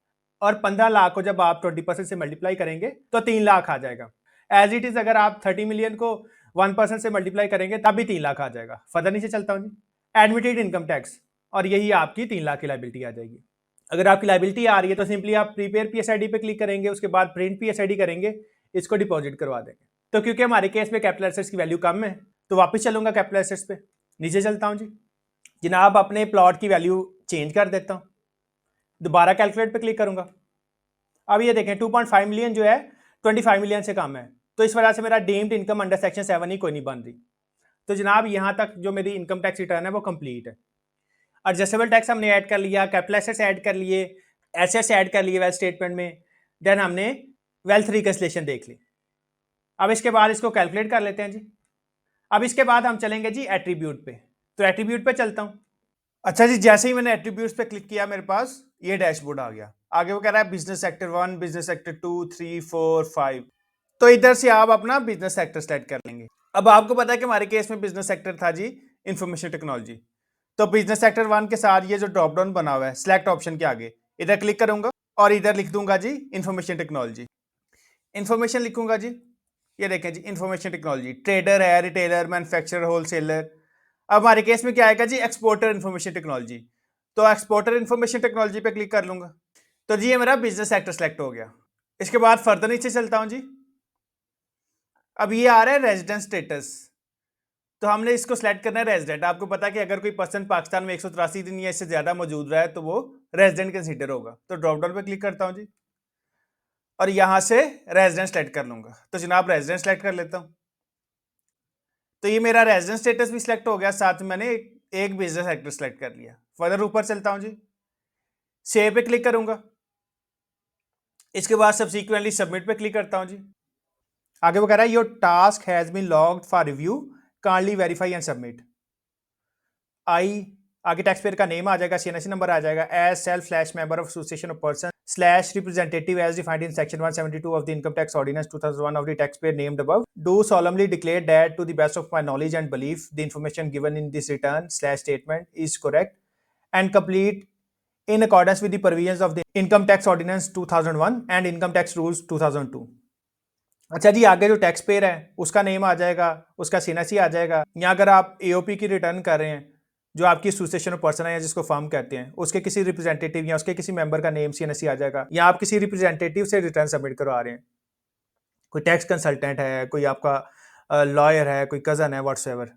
और 15 लाख को जब आप 20% से मल्टीप्लाई करेंगे तो 3 लाख आ जाएगा। एज इट इज अगर आप 30 मिलियन को 1% से मल्टीप्लाई करेंगे तब भी 3 लाख आ जाएगा। फर्दर नीचे चलता हूँ जी, एडमिटेड इनकम टैक्स, और यही आपकी 3 लाख की लाइबिलिटी आ जाएगी। अगर आपकी लाइबिलिटी आ रही है तो सिंपली आप प्रीपेयर PSID पे क्लिक करेंगे, उसके बाद प्रिंट PSID करेंगे, इसको डिपॉजिट करवा देंगे। तो क्योंकि हमारे केस में कैपिटल एसेट्स की वैल्यू कम है तो वापस चलूंगा कैपिटल एसेट्स पे। नीचे चलता हूँ जी, जनाब अपने प्लॉट की वैल्यू चेंज कर देता हूँ, दोबारा कैलकुलेट पे क्लिक करूंगा। अब ये देखें 2.5 मिलियन जो है 25 मिलियन से कम है, तो इस वजह से मेरा deemed income under section 7E कोई नहीं बन रही। तो जनाब यहाँ तक जो मेरी इनकम टैक्स रिटर्न है वो कंप्लीट है। एडजस्टेबल टैक्स हमने ऐड कर लिया, कैपिटल एसेट्स ऐड कर लिए, एसेट्स ऐड कर लिए वेल्थ स्टेटमेंट में, देन हमने वेल्थ रिकन्सिलिएशन देख ली। अब इसके बाद इसको कैलकुलेट कर लेते हैं जी। अब इसके बाद हम चलेंगे जी एट्रीब्यूट पे। तो एट्रीब्यूट पे चलता हूँ। अच्छा जी, जैसे ही मैंने एट्रीब्यूट्स पे क्लिक किया मेरे पास ये डैशबोर्ड आ गया। आगे वो कह रहा है बिजनेस सेक्टर 1, बिजनेस सेक्टर 2, 3, 4, 5। तो इधर से आप अपना बिजनेस सेक्टर सेलेक्ट कर लेंगे। अब आपको पता है कि हमारे केस में बिजनेस सेक्टर था जी इंफॉर्मेशन टेक्नोलॉजी। तो बिजनेस सेक्टर 1 के साथ ये जो ड्रॉप डाउन बना हुआ है सिलेक्ट ऑप्शन के आगे, इधर क्लिक करूंगा और इधर लिख दूंगा जी इंफॉर्मेशन टेक्नोलॉजी। इंफॉर्मेशन लिखूंगा जी, ये देखें जी इंफॉर्मेशन टेक्नोलॉजी, ट्रेडर है, रिटेलर, मैन्युफैक्चरर, होलसेलर। अब हमारे केस में क्या आएगा जी एक्सपोर्टर इंफॉर्मेशन टेक्नोलॉजी। तो एक्सपोर्टर इंफॉर्मेशन टेक्नोलॉजी पे क्लिक कर लूंगा। तो जी ये मेरा बिजनेस सेक्टर सेलेक्ट हो गया। इसके बाद फर्दर नीचे चलता हूं जी। अब ये आ रहा है रेजिडेंस स्टेटस, तो हमने इसको सेलेक्ट करना है रेजिडेंट। आपको पता है कि अगर कोई पर्सन पाकिस्तान में 183 दिन या इससे ज्यादा मौजूद रहा है तो वो रेजिडेंट कंसीडर होगा। तो ड्रॉप डाउन पे क्लिक करता हूं जी और यहां से रेजिडेंस सेलेक्ट कर लूंगा। तो जनाब रेजिडेंस सेलेक्ट कर लेता हूं। तो ये मेरा रेजिडेंस स्टेटस भी सिलेक्ट हो गया, साथ में मैंने एक बिजनेस सेक्टर सेलेक्ट कर लिया। फर्दर ऊपर चलता हूं जी, सेव पे क्लिक करूंगा। इसके बाद सब्सिक्वेंटली सबमिट पे क्लिक करता हूं जी। आगे वो कह रहा है your task has been logged for review, kindly verify and submit. I आगे टैक्स पेयर का नेम आ जाएगा, CNSE नंबर आ जाएगा, as self slash member of association of person slash representative as defined in section 172 of the income tax ordinance 2001 of the tax payer named above, do solemnly declare that to the best of my knowledge and belief the information given in this return slash statement is correct and complete in accordance with the provisions of the income tax ordinance 2001 and income tax rules 2002। अच्छा जी, आगे जो टैक्स पेयर है उसका नेम आ जाएगा, उसका CNSE आ जाएगा। या अगर आप AOP की रिटर्न कर रहे हैं जो आपकी एसोसिएशन ऑफ पर्सन है या जिसको फर्म कहते हैं, उसके किसी रिप्रेजेंटेटिव या उसके किसी मेंबर का नेम सीएनएससी आ जाएगा, या आप किसी रिप्रेजेंटेटिव से रिटर्न सबमिट करवा रहे हैं, कोई टैक्स कंसल्टेंट है, कोई आपका लॉयर है, कोई कज़न है, व्हाट्सएवर,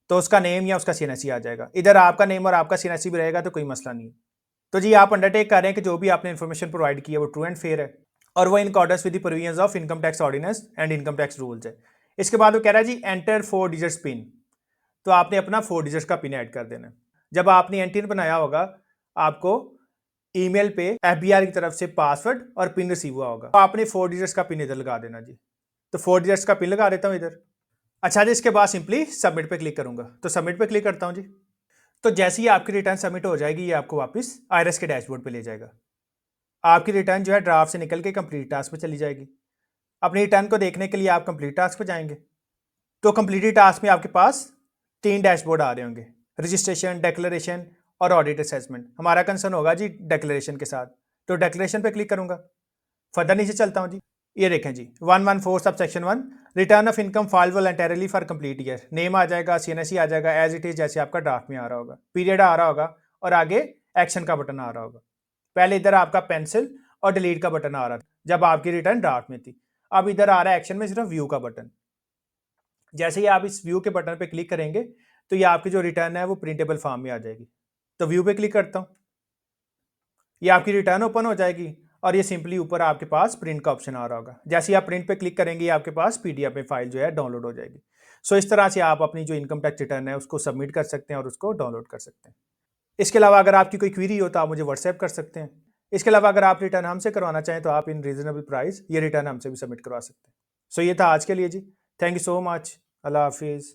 तो उसका नेम या उसका सीएनएससी आ जाएगा। इधर आपका नेम और आपका सीएनएससी भी रहेगा तो कोई मसला नहीं है। तो जी आप अंडरटेक कर रहे हैं कि जो भी आपने इन्फॉर्मेशन प्रोवाइड की है वो ट्रू एंड फेयर है और वो in accordance with the provisions of income tax ordinance and income tax rules है। इसके बाद वो कह रहा है जी एंटर 4 डिजिट्स पिन, तो आपने अपना 4 डिजिट्स का पिन ऐड कर देना है। जब आपने एंटिन बनाया होगा, आपको ईमेल पे एफबीआर की तरफ से पासवर्ड और पिन रिसीव हुआ होगा, तो आपने 4 डिजिट्स का पिन इधर लगा देना जी। तो 4 डिजिट्स का पिन लगा देता हूँ इधर। अच्छा जी, इसके बाद सिंपली सबमिट पे क्लिक करूंगा, तो सबमिट पे क्लिक करता हूँ जी। तो जैसे ही आपकी रिटर्न सबमिट हो जाएगी, ये आपको वापस आईआरएस के डैशबोर्ड पे ले जाएगा। आपकी रिटर्न जो है ड्राफ्ट से निकल के कंप्लीट टास्क पे चली जाएगी। अपनी रिटर्न को देखने के लिए आप कंप्लीट टास्क पे जाएंगे, तो कंप्लीटेड टास्क में आपके पास 3 डैशबोर्ड आ रहे होंगे, रजिस्ट्रेशन, डिक्लेरेशन और ऑडिट असेसमेंट। हमारा कंसर्न होगा जी डिक्लेरेशन के साथ, तो डिक्लेरेशन पे क्लिक करूंगा। फर्दर नीचे चलता हूँ जी। ये देखें जी 114 sub section 1 return of income file voluntarily for complete year. Name आ जाएगा, सीएनएससी आ जाएगा एज इट इज, जैसे आपका ड्राफ्ट में आ रहा होगा, पीरियड आ रहा होगा और आगे एक्शन का बटन आ रहा होगा। पहले इधर आपका पेंसिल और डिलीट का बटन आ रहा था जब आपकी रिटर्न ड्राफ्ट में थी। अब इधर आ रहा है एक्शन में सिर्फ व्यू का बटन। जैसे ही आप इस व्यू के बटन पे क्लिक करेंगे तो ये आपकी जो रिटर्न है वो प्रिंटेबल फॉर्म में आ जाएगी। तो व्यू पे क्लिक करता हूँ, ये आपकी रिटर्न ओपन हो जाएगी और ये सिंपली ऊपर आपके पास प्रिंट का ऑप्शन आ रहा होगा। जैसे ही आप प्रिंट पे क्लिक करेंगे, आपके पास पीडीएफ में फाइल जो है डाउनलोड हो जाएगी। सो इस तरह से आप अपनी जो इनकम टैक्स रिटर्न है उसको सबमिट कर सकते हैं और उसको डाउनलोड कर सकते हैं। इसके अलावा अगर आपकी कोई क्वेरी हो तो आप मुझे व्हाट्सएप कर सकते हैं। इसके अलावा अगर आप रिटर्न हमसे करवाना चाहें तो आप इन रीजनेबल प्राइस ये रिटर्न हमसे भी सबमिट करवा सकते हैं। सो ये था आज के लिए जी। Thank you so much. अल्लाह हाफिज़।